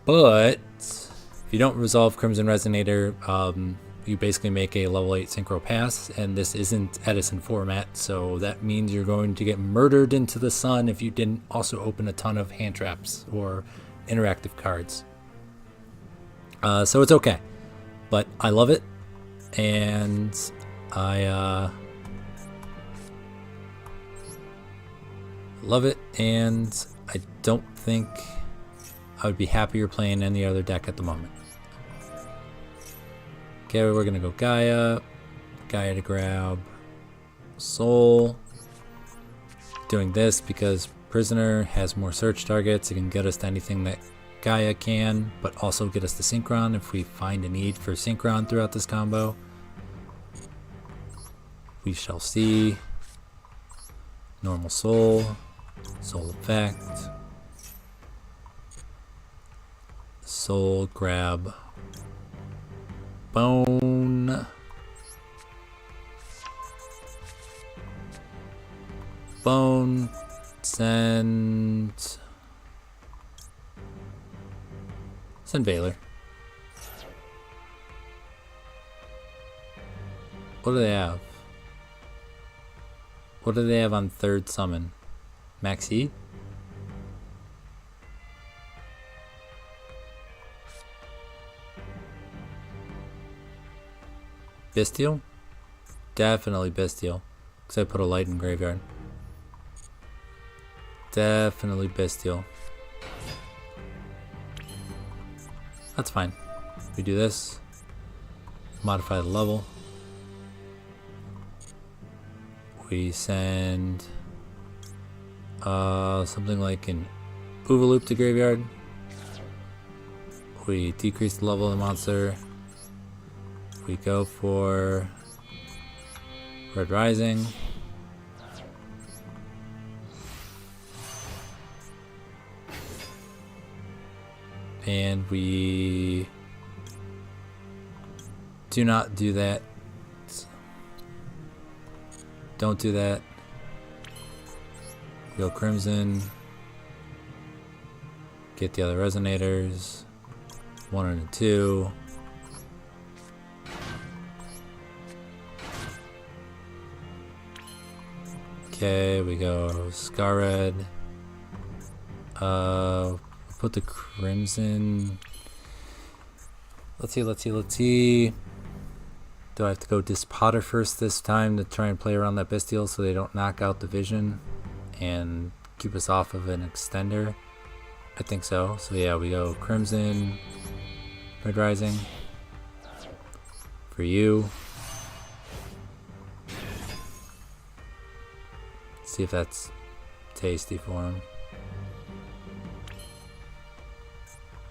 But if you don't resolve Crimson Resonator, you basically make a level 8 synchro pass, and this isn't Edison format, so that means you're going to get murdered into the sun if you didn't also open a ton of hand traps or interactive cards. So it's okay, but I love it, and I love it, and I don't think I would be happier playing any other deck at the moment. Okay, we're gonna go Gaia to grab Soul. Doing this because Prisoner has more search targets. It can get us to anything that Gaia can, but also get us to Synchron if we find a need for Synchron throughout this combo. We shall see. Normal Soul, Soul Effect, Soul grab Bone, send Veiler. What do they have? What do they have on third summon? Max E? Bystial? Definitely Bystial, because I put a light in graveyard. Definitely Bystial. That's fine. We do this. Modify the level. We send something like an Loop to graveyard. We decrease the level of the monster. We go for Red Rising. And we do not do that. Don't do that. Go Crimson. Get the other Resonators. 1 and a 2. Okay, we go Scar Red. Put the Crimson. Let's see. Do I have to go Dispotter first this time to try and play around that Bystial so they don't knock out the Vision and keep us off of an extender? I think so. So yeah, we go Crimson, Red Rising for you. See if that's tasty for him.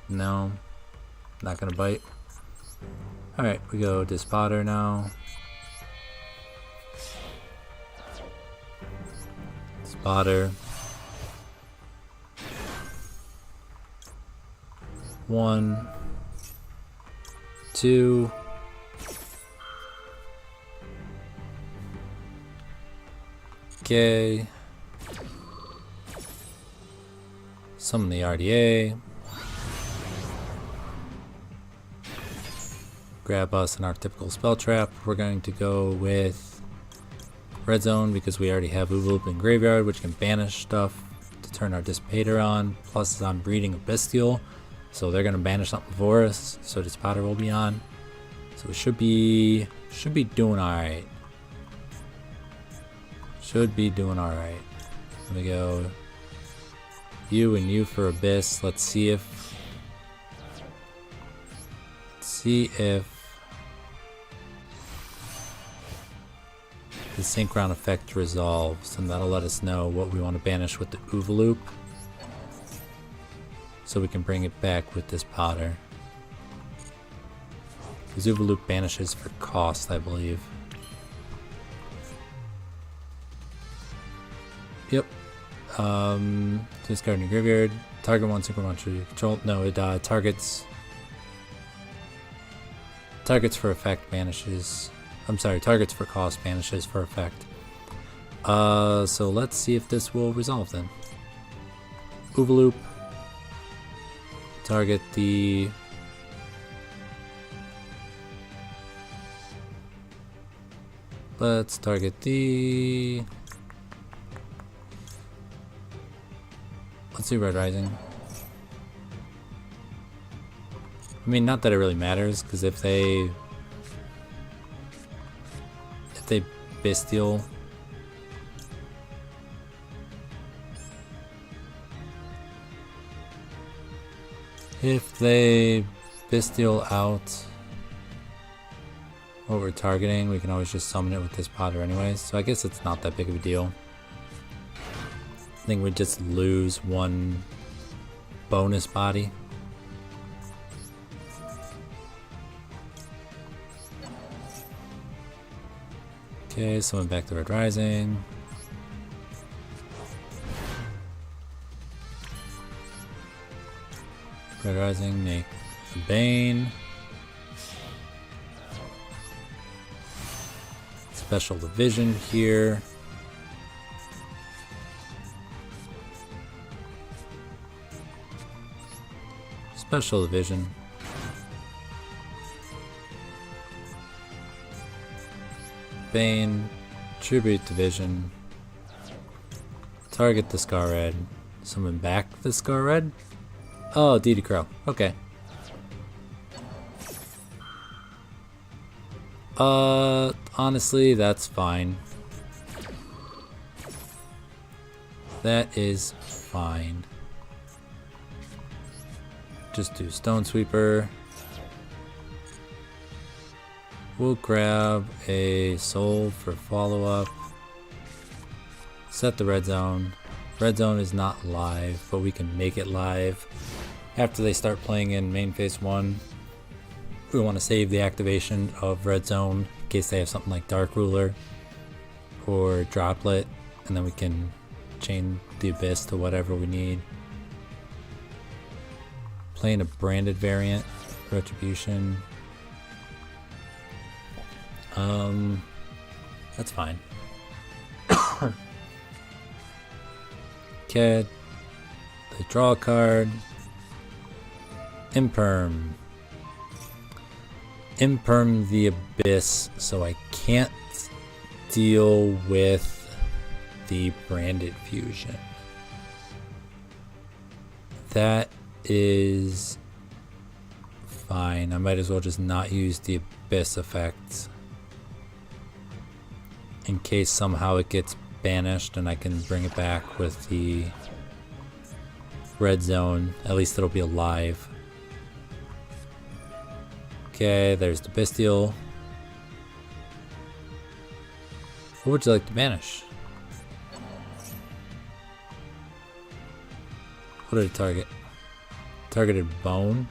No, not gonna bite. Alright, we go Dispotter now. Spotter. 1, 2. Okay. Summon the RDA. Grab us in our typical spell trap. We're going to go with Red Zone because we already have Loop in graveyard, which can banish stuff to turn our Dissipator on. Plus, I'm breeding a Bystial, so they're going to banish something for us. So Dispotter will be on. So we should be doing all right. Should be doing all right. Let me go you and you for Abyss. Let's see if the Synchron effect resolves, and that'll let us know what we want to banish with the Loop, so we can bring it back with this Potter. The Loop banishes for cost, I believe. Yep. Discard in your graveyard. Target one Synchro monster you control. No, it targets for effect banishes. I'm sorry, targets for cost banishes for effect. So let's see if this will resolve then. Loop. Target the Let's target the... Let's do Red Rising. I mean, not that it really matters, because if they Bystial, out what we're targeting, we can always just summon it with this Potter anyways, so I guess it's not that big of a deal. I think we just lose one bonus body. Okay, summon back the Red Rising. Red Rising, make the Bane. Special Division here. Special Division. Bane, Tribute Division, target the Scar Red, summon back the Scar Red. Oh, DD Crow. Okay. Honestly, that's fine. That is fine. Just do Stone Sweeper. We'll grab a soul for follow-up. Set the red zone. Red zone is not live, but we can make it live. After they start playing in main phase 1, we want to save the activation of red zone in case they have something like Dark Ruler or Droplet, and then we can chain the Abyss to whatever we need. Playing a branded variant, Retribution. That's fine. Okay, they draw a card. Imperm the Abyss, so I can't deal with the branded fusion. That is fine. I might as well just not use the Abyss effect in case somehow it gets banished and I can bring it back with the red zone. At least it'll be alive. Okay, there's the Bystial. What would you like to banish? What did it target? Targeted Bone.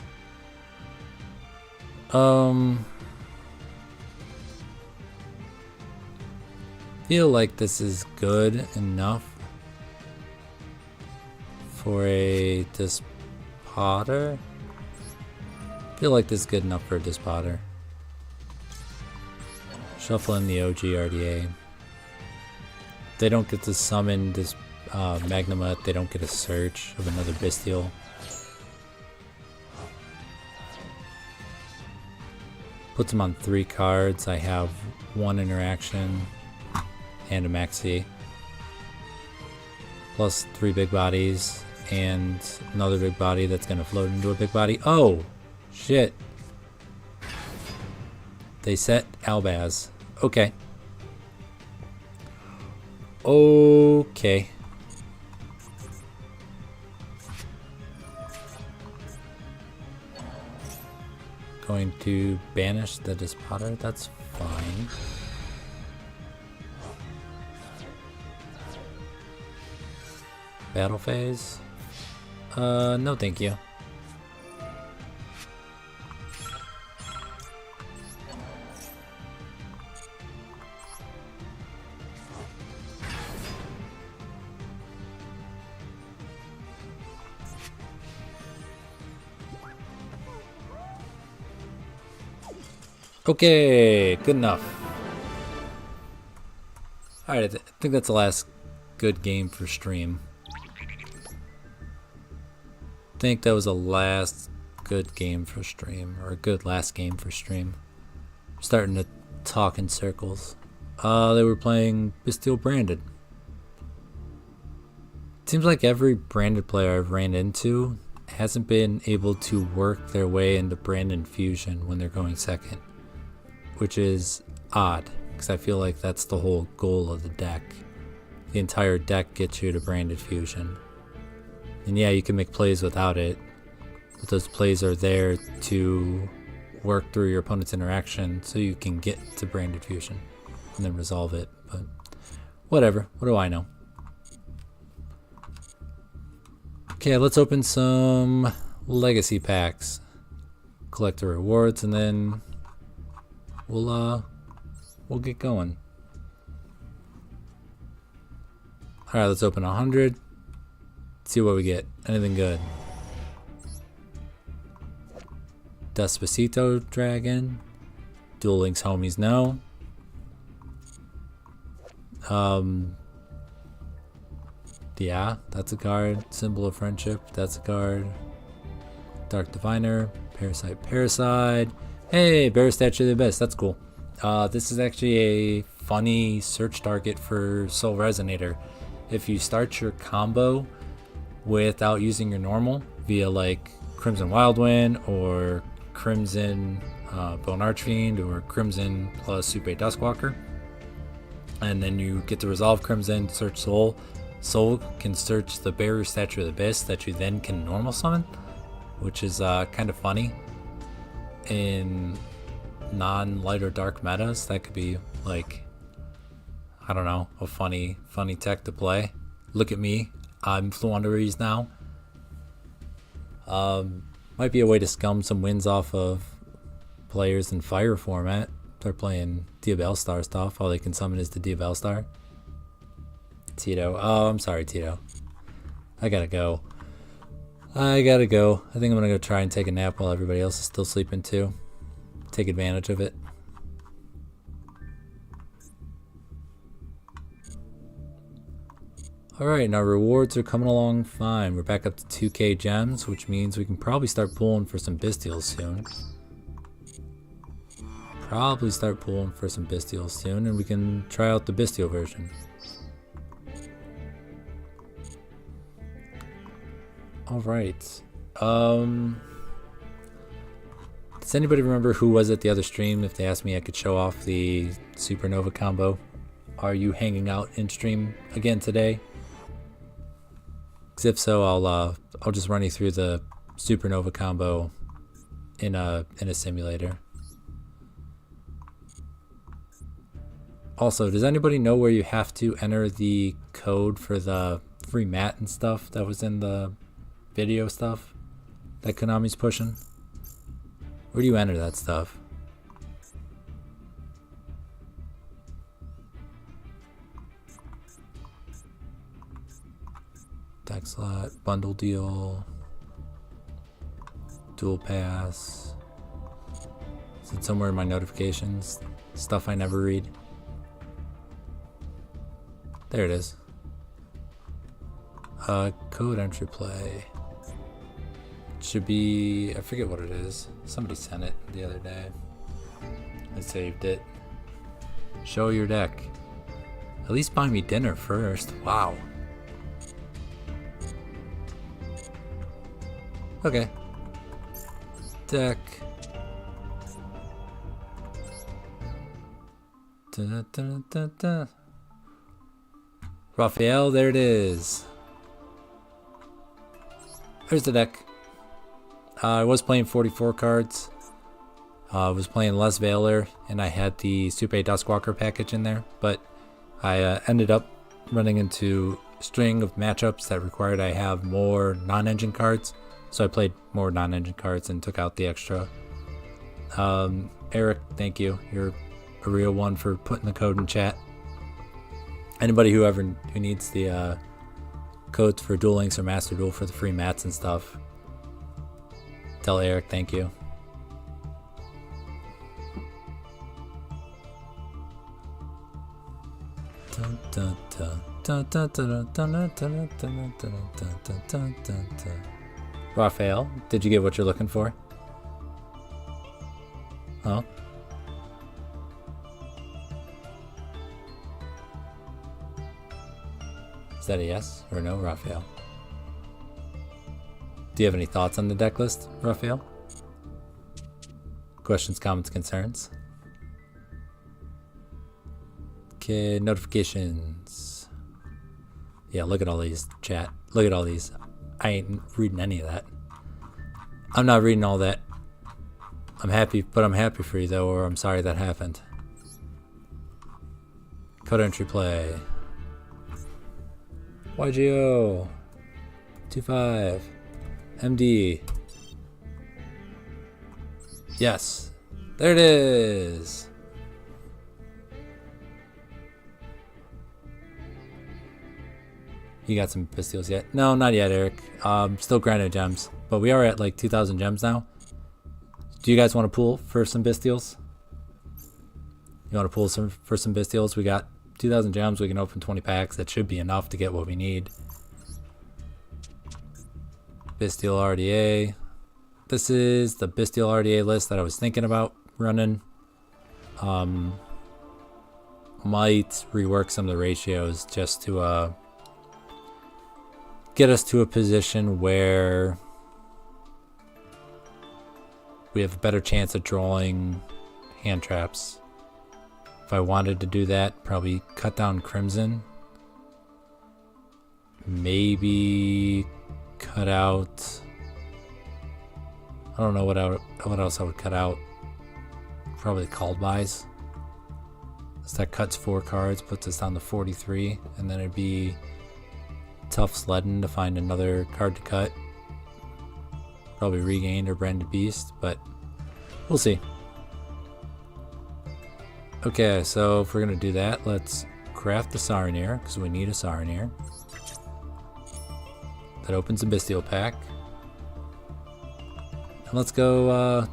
Feel like this is good enough for a Dispotter. Feel like this is good enough for a Dispotter. Shuffle in the OG RDA. They don't get to summon this Magnamut. They don't get a search of another Bystial. Puts them on 3 cards. I have 1 interaction and a maxi. Plus 3 big bodies and another big body that's gonna float into a big body. Oh! Shit. They set Albaz. Okay. Okay. Going to banish the Dispotter. That's fine. Battle phase? No thank you. Okay, good enough. Alright, I think that's the last good game for stream. I think that was the last good game for stream, or a good last game for stream. I'm starting to talk in circles. They were playing Bystial branded. It seems like every branded player I've ran into hasn't been able to work their way into branded fusion when they're going second, which is odd because I feel like that's the whole goal of the deck. The entire deck gets you to branded fusion, and yeah, you can make plays without it, but those plays are there to work through your opponent's interaction so you can get to branded fusion and then resolve it. But whatever, what do I know? Okay, let's open some legacy packs, collect the rewards, and then we'll get going. All right, let's open 100. See what we get. Anything good? Despacito Dragon. Duel Links homies, no. Yeah, that's a card. Symbol of Friendship, that's a card. Dark Diviner, Parasite. Hey, Bear Statue of the Abyss, that's cool. This is actually a funny search target for Soul Resonator. If you start your combo without using your normal via like Crimson Wildwind or Crimson Bone Archfiend or Crimson plus Supe Duskwalker, and then you get to resolve Crimson, search Soul. Soul can search the Barrier Statue of the Abyss that you then can normal summon, which is kind of funny. In non-light or dark metas, that could be like, I don't know, a funny tech to play. Look at me, I'm Fluanderies now. Might be a way to scum some wins off of players in Fire format. They're playing Diabellstar stuff. All they can summon is the Diabellstar. Tito. Oh, I'm sorry, Tito. I gotta go. I think I'm gonna go try and take a nap while everybody else is still sleeping too. Take advantage of it. Alright, now rewards are coming along fine. We're back up to 2k gems, which means we can probably start pulling for some Bystials soon. And we can try out the Bystial version. Alright. Does anybody remember who was at the other stream if they asked me I could show off the Supernova combo? Are you hanging out in stream again today? 'Cause if so, I'll just run you through the Supernova combo in a simulator. Also, does anybody know where you have to enter the code for the free mat and stuff that was in the video stuff that Konami's pushing? Where do you enter that stuff? Deck slot, bundle deal, dual pass. Is it somewhere in my notifications? Stuff I never read. There it is. Code entry play. Should be, I forget what it is. Somebody sent it the other day. I saved it. Show your deck. At least buy me dinner first. Wow. Okay. Deck. Da, da, da, da. Raphael, there it is. Here's the deck. I was playing 44 cards. I was playing Les Veiler, and I had the Supe Duskwalker package in there, but I ended up running into a string of matchups that required I have more non-engine cards, so I played more non-engine cards and took out the extra. Eric, thank you. You're a real one for putting the code in chat. Anybody who needs the codes for Duel Links or Master Duel for the free mats and stuff, tell Eric thank you. Raphael, did you get what you're looking for? Huh? that a yes or no, Raphael? Do you have any thoughts on the deck list, Raphael? Questions, comments, concerns? Okay, notifications. Yeah, look at all these, chat. Look at all these. I ain't reading any of that. I'm not reading all that. I'm happy, but I'm happy for you though, or I'm sorry that happened. Code entry play. YGO. 25. MD. Yes. There it is. You got some Bystials yet? No, not yet, Eric. Still grinding gems. But we are at like 2,000 gems now. Do you guys want to pool for some Bystials? You want to pool for some Bystials? We got 2,000 gems. We can open 20 packs. That should be enough to get what we need. Bystial RDA. This is the Bystial RDA list that I was thinking about running. Might rework some of the ratios just to get us to a position where we have a better chance of drawing hand traps. If I wanted to do that, probably cut down Crimson. Maybe cut out... I don't know what else I would cut out. Probably Called Buys. So that cuts 4 cards, puts us down to 43, and then it'd be tough sledding to find another card to cut. Probably Regained or Branded Beast, but we'll see. Okay, so if we're gonna do that, let's craft the Saronir, because we need a Saronir. That opens a Bystial pack. And let's go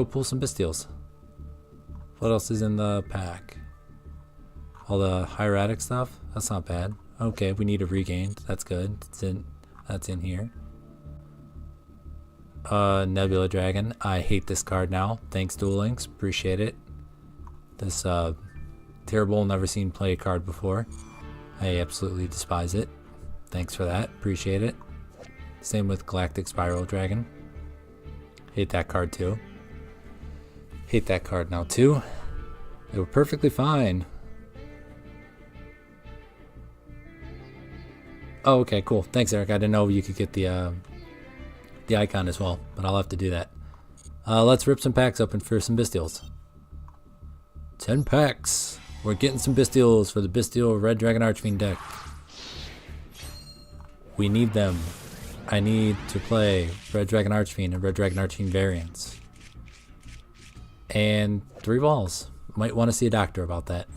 pull some Bystials. What else is in the pack? All the hieratic stuff? That's not bad. Okay, we need a Regained. That's good. That's in here. Nebula Dragon. I hate this card now. Thanks, Duel Links. Appreciate it. This terrible, never seen play card before. I absolutely despise it. Thanks for that. Appreciate it. Same with Galactic Spiral Dragon. Hate that card too. Hate that card now too. They were perfectly fine. Oh, okay, cool. Thanks, Eric. I didn't know you could get the icon as well, but I'll have to do that. Let's rip some packs open for some Bystials. 10 packs. We're getting some Bystials for the Bystial Red Dragon Archfiend deck. We need them. I need to play Red Dragon Archfiend and Red Dragon Archfiend variants. And 3 balls. Might want to see a doctor about that.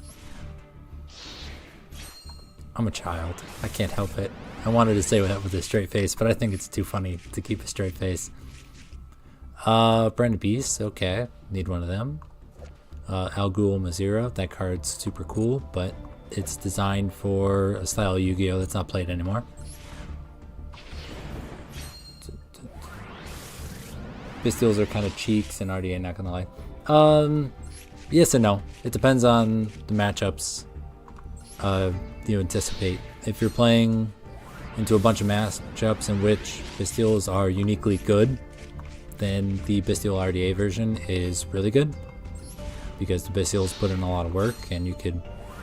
I'm a child. I can't help it. I wanted to say that with a straight face, but I think it's too funny to keep a straight face. Branded Beast. Okay. Need one of them. Algul Mazira. That card's super cool, but it's designed for a style of Yu-Gi-Oh! That's not played anymore. Bystials are kind of cheeks in RDA, not gonna lie. Yes and no. It depends on the matchups you anticipate. If you're playing into a bunch of matchups in which Bystials are uniquely good, then the Bystial RDA version is really good, because the Bystials put in a lot of work and you could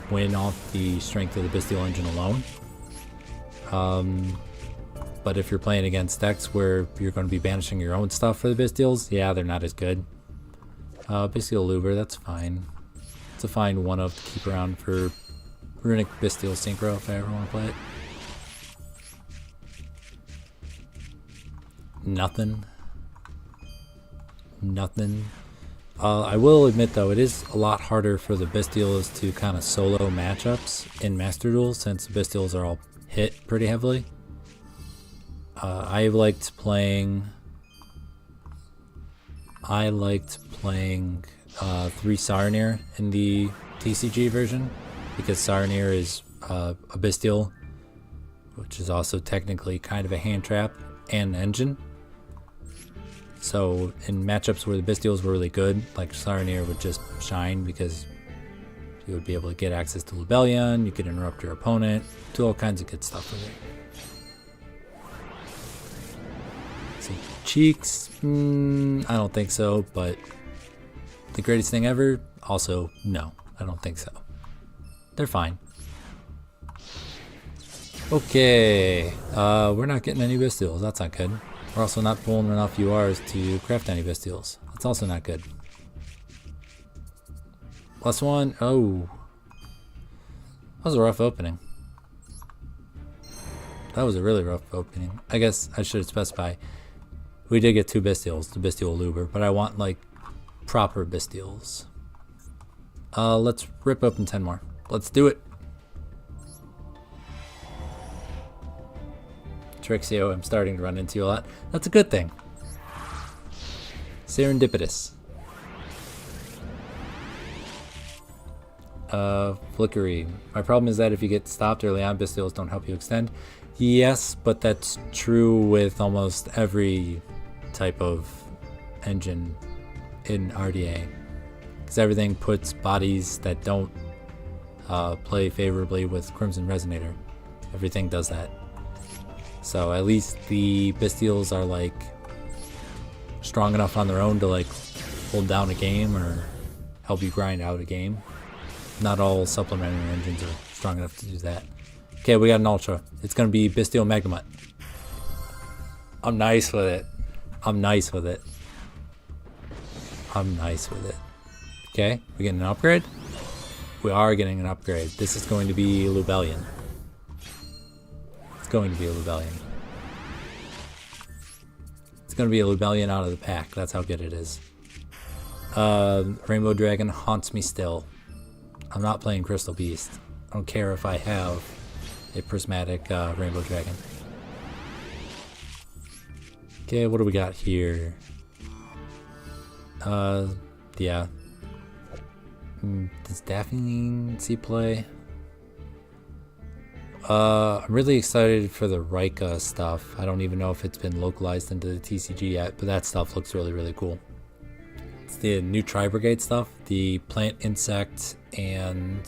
win off the strength of the Bystial engine alone. But if you're playing against decks where you're going to be banishing your own stuff for the Bystials, yeah, they're not as good. Bystial Luber, that's fine. It's a fine one-up to keep around for Runic Bystial Synchro if I ever want to play it. Nothing. I will admit though, it is a lot harder for the Bystials to kind of solo matchups in Master Duel, since the Bystials are all hit pretty heavily. I liked playing 3 Saronir in the TCG version, because Saronir is a Bystial, which is also technically kind of a hand trap and an engine. So in matchups where the Bystials were really good, like Saronir would just shine because You would be able to get access to Lubellion, you could interrupt your opponent, do all kinds of good stuff with it. So cheeks, I don't think so, but the greatest thing ever, also no, I don't think so. They're fine. Okay, we're not getting any Bystials, that's not good. We're also not pulling enough URs to craft any Bystials. That's also not good. Plus one, oh. That was a rough opening. That was a really rough opening. I guess I should specify. We did get 2 Bystials, the Bystial Luber, but I want like proper Bystials. Let's rip open 10 more. Let's do it. Trixio, I'm starting to run into you a lot. That's a good thing. Serendipitous. Flickery. My problem is that if you get stopped early on, Bystials don't help you extend. Yes, but that's true with almost every type of engine in RDA. Because everything puts bodies that don't play favorably with Crimson Resonator. Everything does that. So at least the Bystials are like strong enough on their own to like hold down a game or help you grind out a game. Not all supplementary engines are strong enough to do that. Okay, we got an Ultra. It's going to be Bystial Megamut. I'm nice with it. I'm nice with it. I'm nice with it. Okay, we getting an upgrade? We are getting an upgrade. This is going to be Lubellion. It's going to be a Lubellion. It's going to be a Lubellion out of the pack. That's how good it is. Rainbow Dragon haunts me still. I'm not playing Crystal Beast. I don't care if I have a prismatic Rainbow Dragon. Okay, what do we got here? Yeah. Does Daphne see play? I'm really excited for the Rika stuff. I don't even know if it's been localized into the TCG yet, but that stuff looks really, really cool. It's the new Tri-Brigade stuff, the plant, insect, and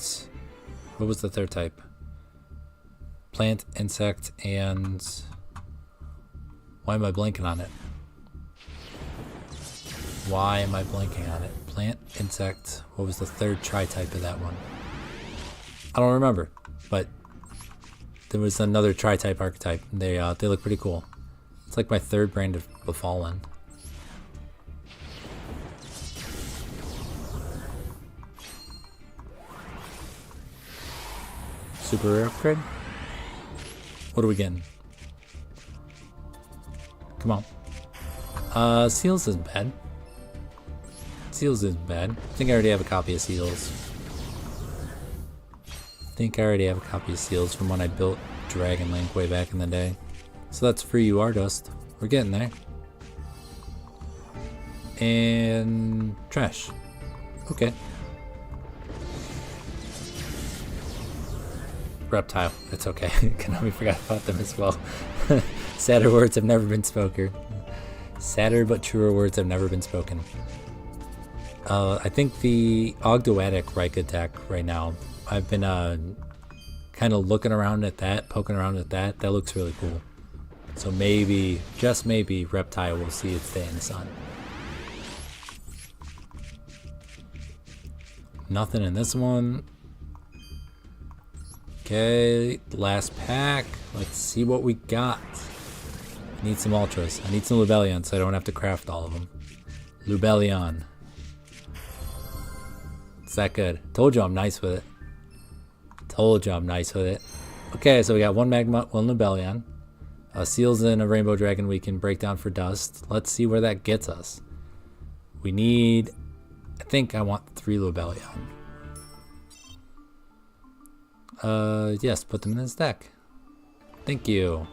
what was the third type? Plant, insect, and why am I blanking on it? Why am I blanking on it? Plant, insect, what was the third tri-type of that one? I don't remember, but there was another tri-type archetype. They look pretty cool. It's like my third brand of Befallen. Super rare upgrade? What are we getting? Come on. Seals isn't bad. Seals isn't bad. I think I already have a copy of Seals. From when I built Dragon Link way back in the day. So that's free UR dust. We're getting there. And trash. Okay. Reptile. It's okay. We forgot about them as well. Sadder words have never been spoken. Sadder but truer words have never been spoken. I think the Ogdoadic Rika deck right now, I've been kind of looking around at that, poking around at that. That looks really cool. So maybe, just maybe, Reptile will see its day in the sun. Nothing in this one. Okay, last pack. Let's see what we got. I need some Ultras. I need some Lubellion so I don't have to craft all of them. Lubellion. It's that good. Told you I'm nice with it. Okay, so we got one Magma, one Lubellion. Seals and a Rainbow Dragon we can break down for dust. Let's see where that gets us. We need... I think I want 3 Lubellion. Yes, put them in this deck. Thank you.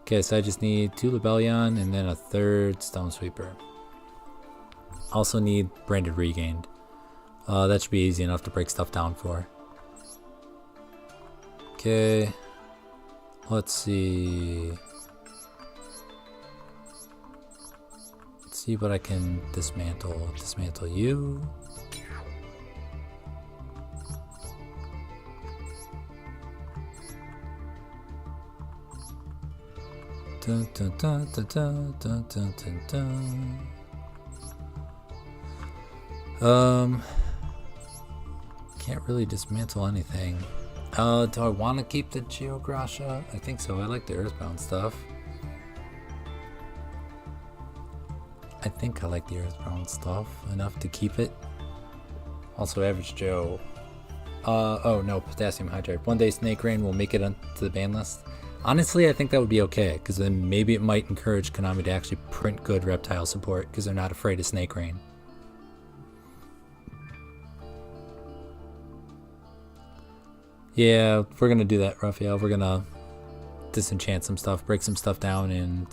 Okay, so I just need 2 Lubellion and then a 3rd Stone Sweeper. Also need Branded Regained. That should be easy enough to break stuff down for. Okay. Let's see. Let's see what I can dismantle. Dismantle you. Dun, dun, dun, dun, dun, dun, dun, dun, dun. Can't really dismantle anything. Do I want to keep the Geograsha? I think so. I like the Earthbound stuff. I think I like the Earthbound stuff enough to keep it. Also, Average Joe. Oh no, Potassium Hydrate. One day Snake Rain will make it onto the ban list. Honestly, I think that would be okay, because then maybe it might encourage Konami to actually print good reptile support, because they're not afraid of Snake Rain. Yeah, we're gonna do that, Raphael. We're gonna disenchant some stuff, break some stuff down, and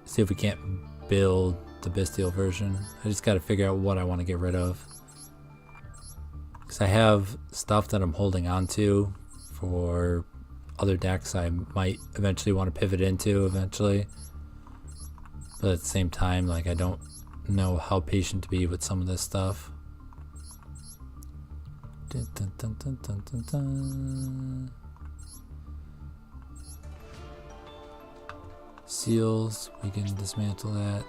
see if we can't build the Bystial version. I just gotta figure out what I want to get rid of. Because I have stuff that I'm holding on to for other decks I might eventually want to pivot into eventually. But at the same time, like, I don't know how patient to be with some of this stuff. Dun, dun, dun, dun, dun, dun, dun. Seals, we can dismantle that.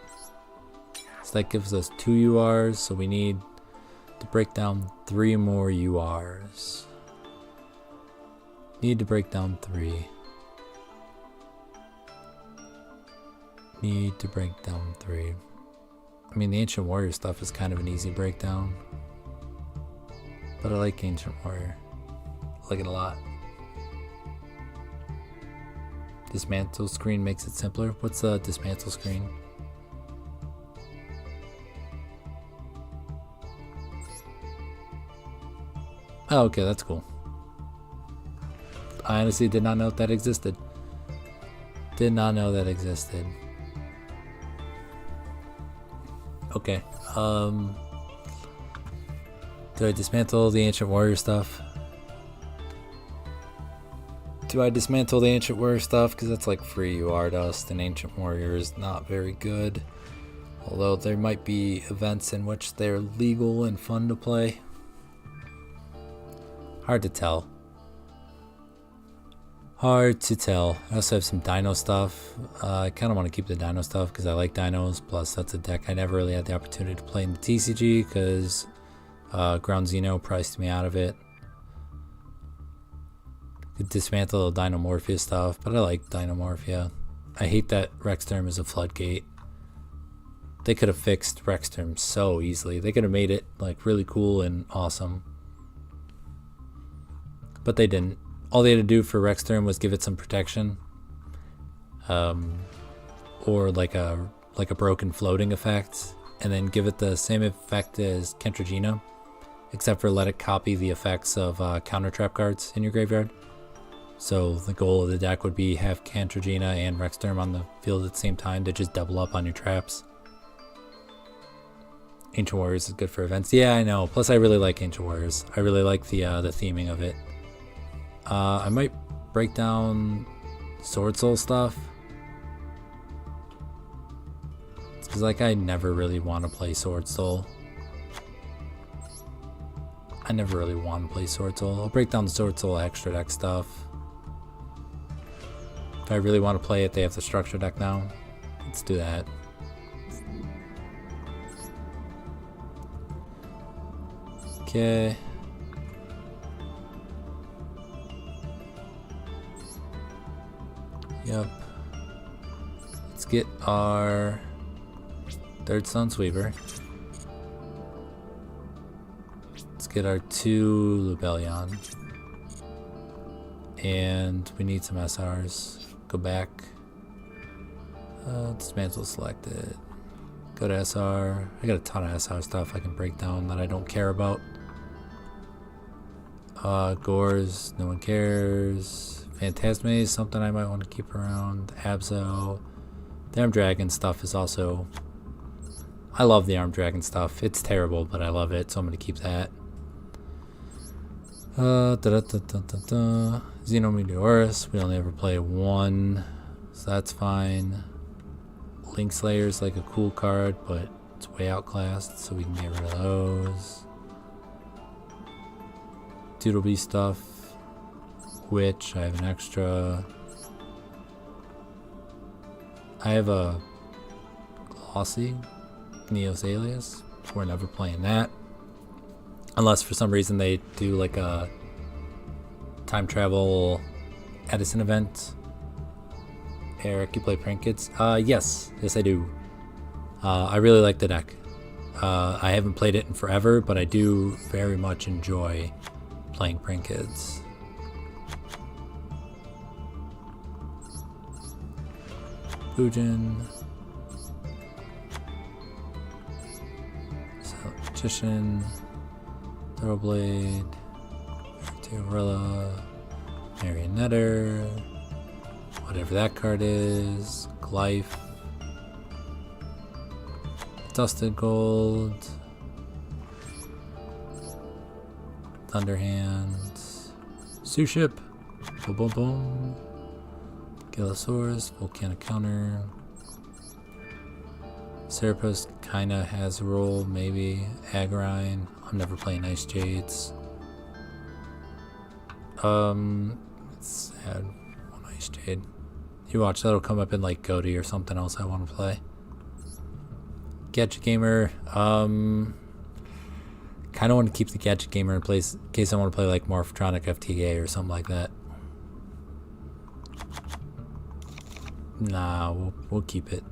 So that gives us 2 URs, so we need to break down 3 more URs. Need to break down 3. Need to break down 3. I mean, the Ancient Warrior stuff is kind of an easy breakdown. But I like Ancient Warrior. I like it a lot. Dismantle screen makes it simpler. What's the dismantle screen? Oh, okay, that's cool. I honestly did not know that existed. Did not know that existed. Okay. Do I dismantle the Ancient Warrior stuff? Do I dismantle the Ancient Warrior stuff? Because that's like free UR dust, and Ancient Warrior is not very good. Although there might be events in which they're legal and fun to play. Hard to tell. Hard to tell. I also have some Dino stuff. I kind of want to keep the Dino stuff because I like Dinos. Plus, that's a deck I never really had the opportunity to play in the TCG because Ground Xeno priced me out of it. Could dismantle the Dinomorphia stuff, but I like Dinomorphia. I hate that Rexterm is a floodgate. They could have fixed Rexterm so easily. They could have made it like really cool and awesome. But they didn't. All they had to do for Rexterm was give it some protection. Or like a broken floating effect. And then give it the same effect as Kentragina. Except for let it copy the effects of counter trap cards in your graveyard. So the goal of the deck would be have Kentragina and Rexterm on the field at the same time to just double up on your traps. Ancient Warriors is good for events. Yeah, I know. Plus I really like Ancient Warriors. I really like the theming of it. I might break down Sword Soul stuff. It's because like I never really want to play Sword Soul. I never really want to play Sword Soul. I'll break down the Sword Soul extra deck stuff. If I really want to play it, they have the structure deck now. Let's do that. Okay. Yep. Let's get our 3rd Sunsweeper. Let's get our 2 Lubellion. And we need some SRs. Go back. Dismantle selected. Go to SR. I got a ton of SR stuff I can break down that I don't care about. Gores, no one cares. Phantasme is something I might want to keep around. Abzo. The Armed Dragon stuff is also... I love the Armed Dragon stuff. It's terrible, but I love it, so I'm going to keep that. Xenometeorus. We only ever play 1, so that's fine. Link Slayer is like a cool card, but it's way outclassed, so we can get rid of those. Doodlebee stuff. Which I have an extra. I have a Glossy Neos Alias. We're never playing that. Unless for some reason they do like a time travel Edison event. Eric, you play Prank Kids? Yes I do. I really like the deck. I haven't played it in forever, but I do very much enjoy playing Prank Kids. Fujin. Magician. Thoroughblade. Gorilla. Marionetter. Whatever that card is. Glyph. Dusted Gold. Thunderhand. Suship. Boom boom boom. Gillosaurus. Volcanic Counter. Serapus kinda has a role, maybe. Agrine. I'm never playing Ice Jades. Let's add one Ice Jade. You watch, that'll come up in like Goaty or something else I want to play. Gadget Gamer. Kind of want to keep the Gadget Gamer in place in case I want to play like Morphtronic FTA or something like that. Nah, we'll keep it.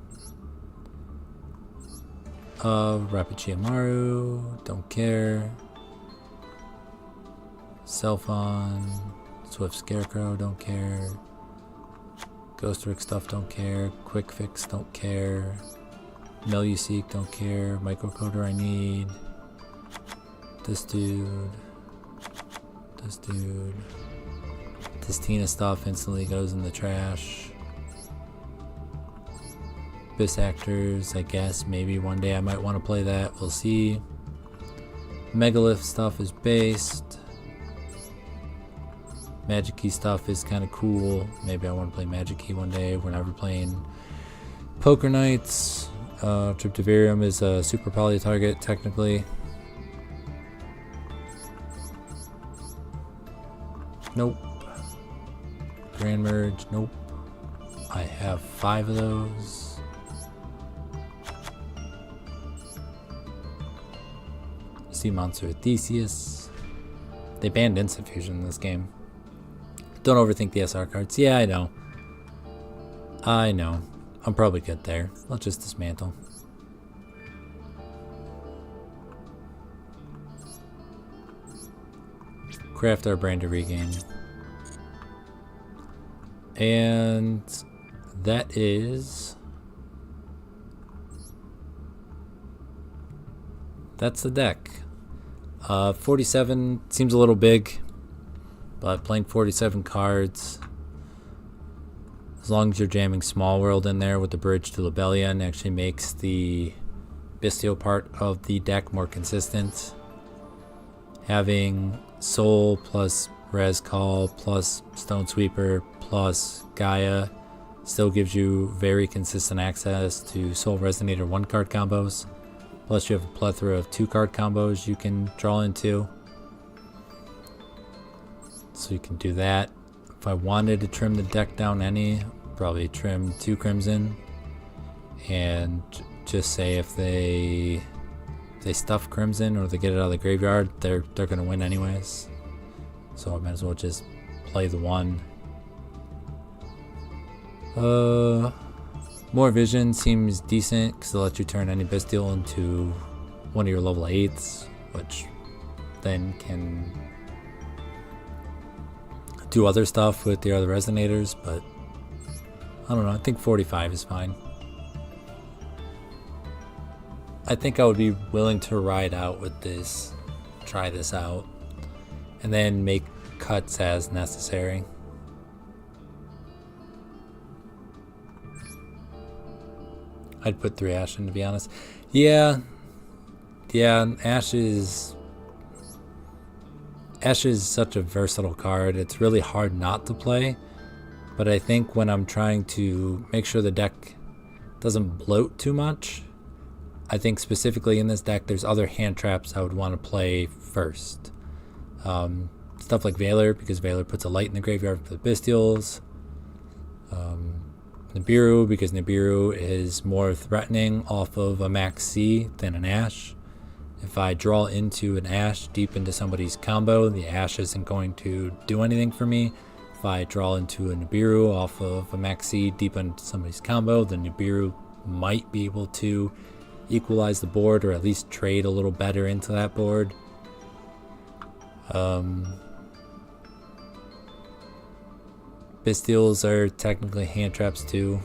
Rapid Chiamaru, don't care. Cellphone, Swift Scarecrow, don't care. Ghost Rick stuff, don't care. Quick Fix, don't care. Meluseek, don't care. Microcoder, I need. This dude. This dude. This Tina stuff instantly goes in the trash. Bis Actors, I guess. Maybe one day I might want to play that. We'll see. Megalith stuff is based. Magic Key stuff is kind of cool. Maybe I want to play Magic Key one day. We're never playing Poker Nights. Triptivarium is a super poly target, technically. Nope. Grand Merge, nope. I have 5 of those. Sea Monster Theseus. They banned Instant Fusion in this game. Don't overthink the SR cards. Yeah, I know. I know. I'm probably good there. Let's just dismantle. Craft our brain to regain. And that is... that's the deck. 47 seems a little big, but playing 47 cards, as long as you're jamming Small World in there with the Bridge to Libellion, actually makes the Bystial part of the deck more consistent. Having Soul plus Res Call plus Stone Sweeper plus Gaia still gives you very consistent access to Soul Resonator 1-card combos. Plus you have a plethora of 2-card combos you can draw into. So you can do that. If I wanted to trim the deck down any, probably trim 2 Crimson. And just say if they stuff Crimson or they get it out of the graveyard, they're gonna win anyways. So I might as well just play the 1. More Vision seems decent because it lets you turn any Bystial into one of your level 8s, which then can do other stuff with the other Resonators, but I don't know, I think 45 is fine. I think I would be willing to ride out with this, try this out, and then make cuts as necessary. I'd put 3 Ashen, to be honest. Yeah, Ash is such a versatile card. It's really hard not to play, but I think when I'm trying to make sure the deck doesn't bloat too much, I think specifically in this deck there's other hand traps I would want to play first. Stuff like Valor, because Valor puts a light in the graveyard for the Bystials. Nibiru, because Nibiru is more threatening off of a max C than an Ash. If I draw into an Ash deep into somebody's combo, the Ash isn't going to do anything for me. If I draw into a Nibiru off of a max C deep into somebody's combo, the Nibiru might be able to equalize the board or at least trade a little better into that board. Bystials are technically hand traps too.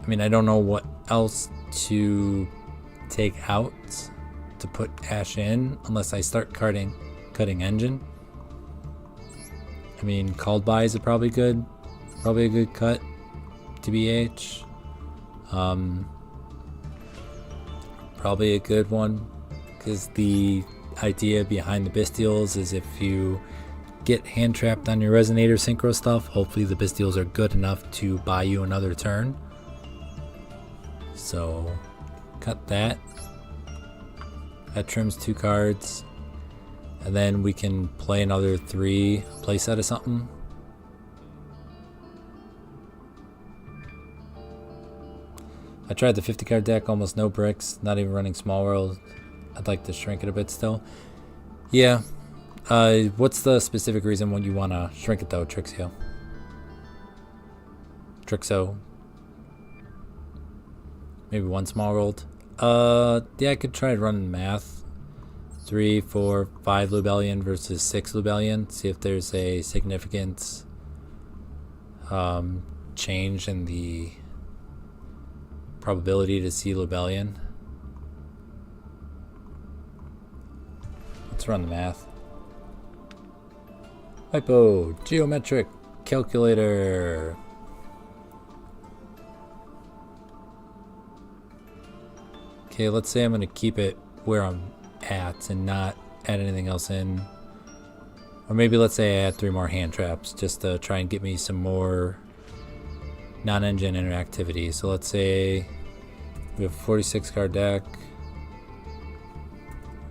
I mean, I don't know what else to take out to put Ash in unless I start cutting engine. I mean, called buys are probably good. Probably a good cut, TBH. Probably a good one, because the idea behind the Bystials is if you get hand trapped on your Resonator Synchro stuff, hopefully the Bystials are good enough to buy you another turn. So cut that. That trims 2 cards. And then we can play another 3 playset of something. I tried the 50 card deck, almost no bricks, not even running Small World. I'd like to shrink it a bit still. Yeah. What's the specific reason when you want to shrink it though, Trixio? Trixo. Maybe 1 Small World. Yeah, I could try running math. 3, 4, 5 Lubellion versus 6 Lubellion. See if there's a significant change in the probability to see Lubellion. Let's run the math. Hypo, geometric calculator. Okay, let's say I'm going to keep it where I'm at and not add anything else in. Or maybe let's say I add 3 more hand traps just to try and get me some more non-engine interactivity. So let's say we have a 46 card deck.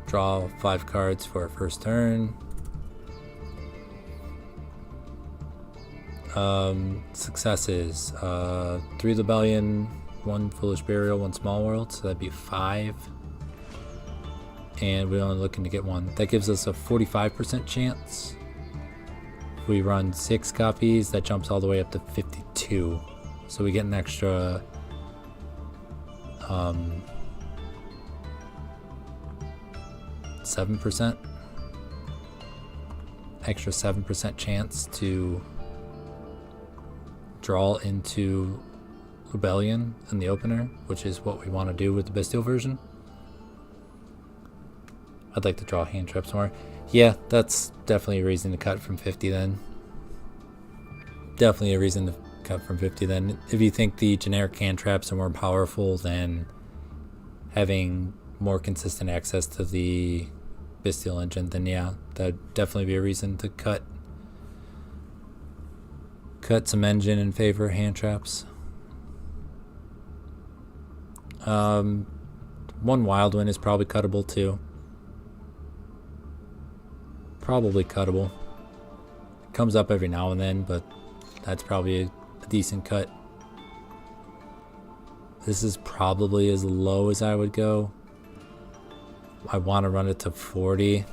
Draw 5 cards for our first turn. Successes. 3 Lubellion, 1 Foolish Burial, 1 Small World, so that'd be 5. And we're only looking to get 1. That gives us a 45% chance. If we run 6 copies, that jumps all the way up to 52. So we get an extra 7%. Extra 7% chance to draw into Lubellion in the opener, which is what we want to do with the Bystial version. I'd like to draw hand traps more. Yeah, that's definitely a reason to cut from 50 then. Definitely a reason to cut from 50 then. If you think the generic hand traps are more powerful than having more consistent access to the Bystial engine, then yeah, that'd definitely be a reason to cut some engine in favor of hand traps. 1 Wild Wind is probably cuttable too. Probably cuttable. Comes up every now and then, but that's probably a decent cut. This is probably as low as I would go. I want to run it to 40.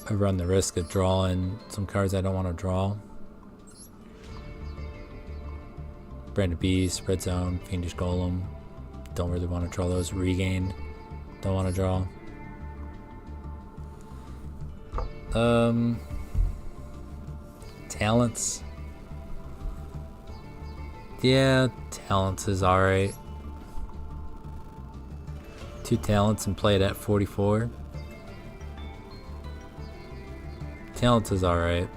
I run the risk of drawing some cards I don't want to draw. Branded Beast, Red Zone, Fiendish Golem. Don't really want to draw those. Regained. Don't want to draw. Talents. Yeah, talents is alright. 2 talents and play it at 44. Talents is alright.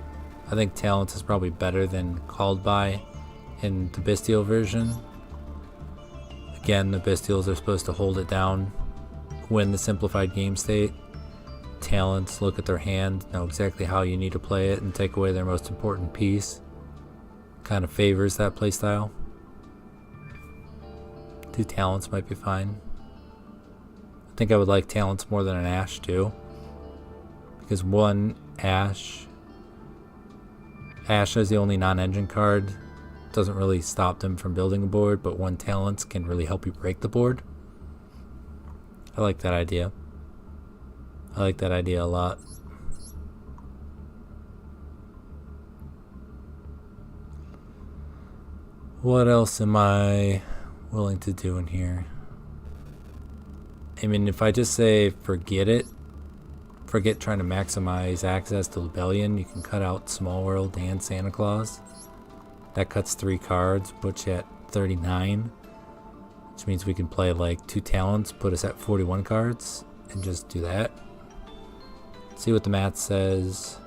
I think talents is probably better than called by in the Bystial version. Again, the Bystials are supposed to hold it down, win the simplified game state. Talents look at their hand, know exactly how you need to play it, and take away their most important piece. Kind of favors that playstyle. 2 talents might be fine. I think I would like talents more than an Ash too, because 1 Ash Asha is the only non-engine card. Doesn't really stop them from building a board, but 1 talents can really help you break the board. I like that idea. I like that idea a lot. What else am I willing to do in here? I mean, if I just say forget it, forget trying to maximize access to Rebellion, you can cut out Small World and Santa Claus. That cuts 3 cards, puts you at 39, which means we can play like 2 talents, put us at 41 cards, and just do that. See what the math says.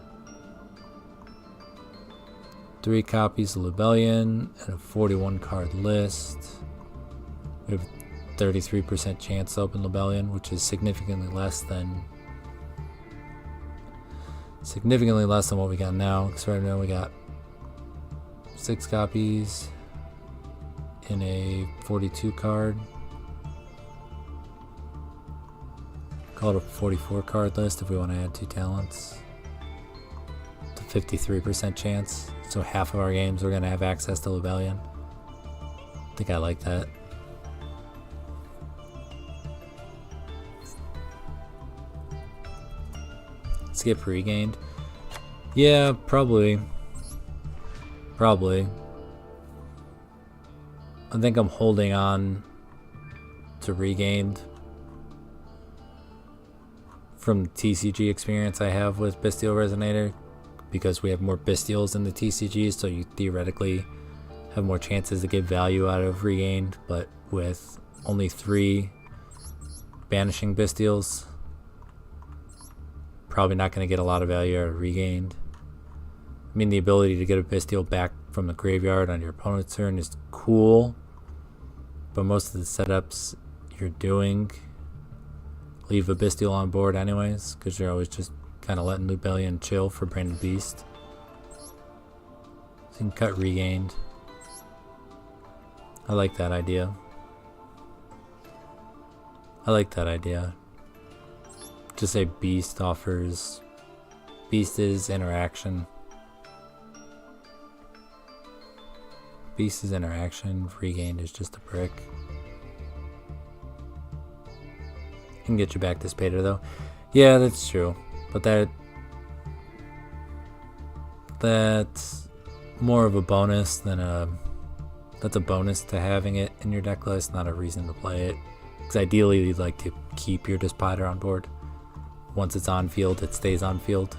3 copies of Rebellion and a 41 card list. We have 33% chance to open Rebellion, which is significantly less than what we got now. Because right now we got 6 copies in a 42 card. Call it a 44 card list if we want to add 2 talents. It's a 53% chance. So half of our games we're going to have access to Rebellion. I think I like that. Skip regained. Yeah, probably. Probably. I think I'm holding on to regained from the TCG experience I have with Bystial Resonator, because we have more Bystials in the TCG, so you theoretically have more chances to get value out of regained, but with only 3 banishing Bystials, probably not going to get a lot of value out of regained. I mean, the ability to get a Bystial back from the graveyard on your opponent's turn is cool, but most of the setups you're doing leave a Bystial on board anyways, because you're always just kind of letting Rebellion chill for Branded Beast. So you can cut regained. I like that idea. I like that idea. Just say Beast offers. Beast is interaction. Beast is interaction. Regained is just a brick. Can get you back to Spader though. Yeah, that's true. But that's more of a bonus than that's a bonus to having it in your deck list, not a reason to play it. Because ideally you'd like to keep your Despider on board. Once it's on field, it stays on field.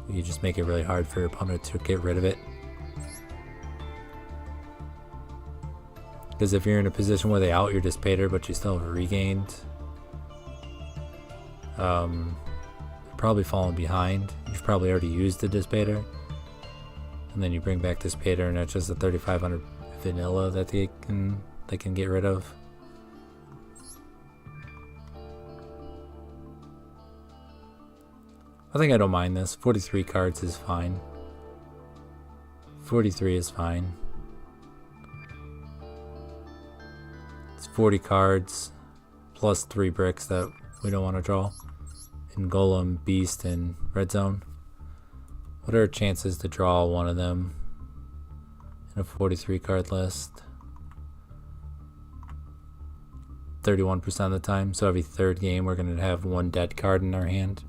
You just make it really hard for your opponent to get rid of it. Because if you're in a position where they out your Despider but you still have regained, you're probably falling behind. You've probably already used the Despider, and then you bring back Despider, and it's just a 3,500 vanilla that they can get rid of. I think I don't mind this. 43 cards is fine. 43 is fine. It's 40 cards plus 3 bricks that we don't want to draw. In Golem, Beast, and Red Zone. What are our chances to draw one of them in a 43 card list? 31% of the time. So every 3rd game we're going to have 1 dead card in our hand.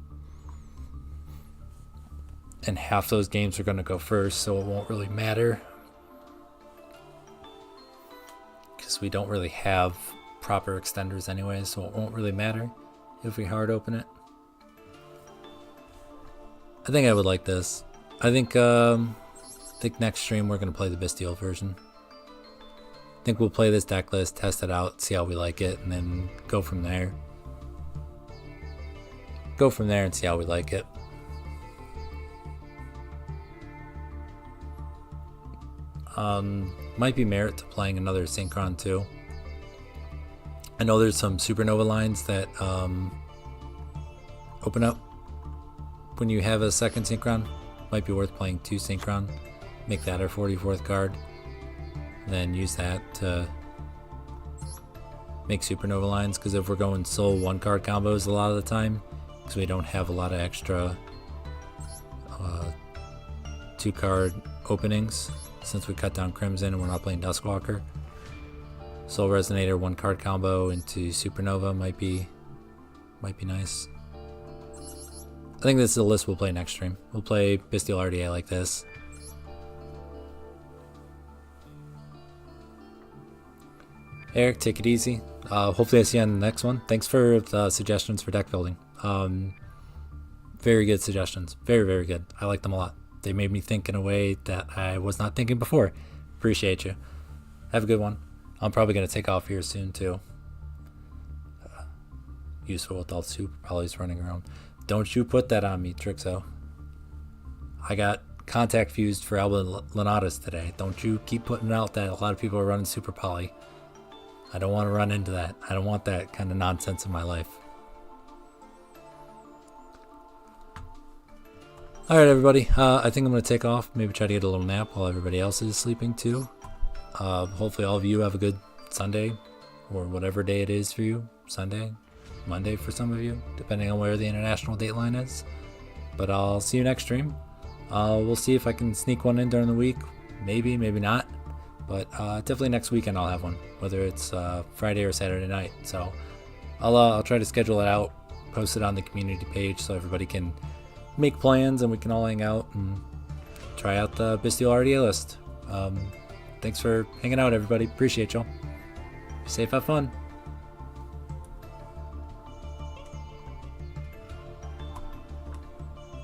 And half those games are going to go first, so it won't really matter. Because we don't really have proper extenders anyway, so it won't really matter if we hard open it. I think I would like this. I think next stream we're going to play the Bystial version. I think we'll play this deck list, test it out, see how we like it, and then go from there. Go from there and see how we like it. Might be merit to playing another Synchron too. I know there's some Supernova lines that open up when you have a second Synchron. Might be worth playing 2 Synchron. Make that our 44th card. Then use that to make Supernova lines, because if we're going Soul 1 card combos a lot of the time, because we don't have a lot of extra 2-card openings since we cut down Crimson and we're not playing Duskwalker. Soul Resonator 1-card combo into Supernova might be nice. I think this is the list we'll play next stream. We'll play Bystial RDA like this. Eric, take it easy. Hopefully I see you on the next one. Thanks for the suggestions for deck building. Very good suggestions. Very, very good. I like them a lot. They made me think in a way that I was not thinking before. Appreciate you. Have a good one. I'm probably going to take off here soon too. Useful with all the super polys running around. Don't you put that on me, Trixo. I got contact fused for Alba Lenatus today. Don't you keep putting out that a lot of people are running super poly. I don't want to run into that. I don't want that kind of nonsense in my life. Alright everybody, I think I'm going to take off. Maybe try to get a little nap while everybody else is sleeping too. Hopefully all of you have a good Sunday, or whatever day it is for you. Sunday, Monday for some of you, depending on where the international dateline is. But I'll see you next stream. We'll see if I can sneak one in during the week. Maybe, maybe not. But definitely next weekend I'll have one, whether it's Friday or Saturday night. So I'll try to schedule it out, post it on the community page so everybody can make plans and we can all hang out and try out the Bystial RDA list. Thanks for hanging out, everybody. Appreciate y'all. Be safe, have fun.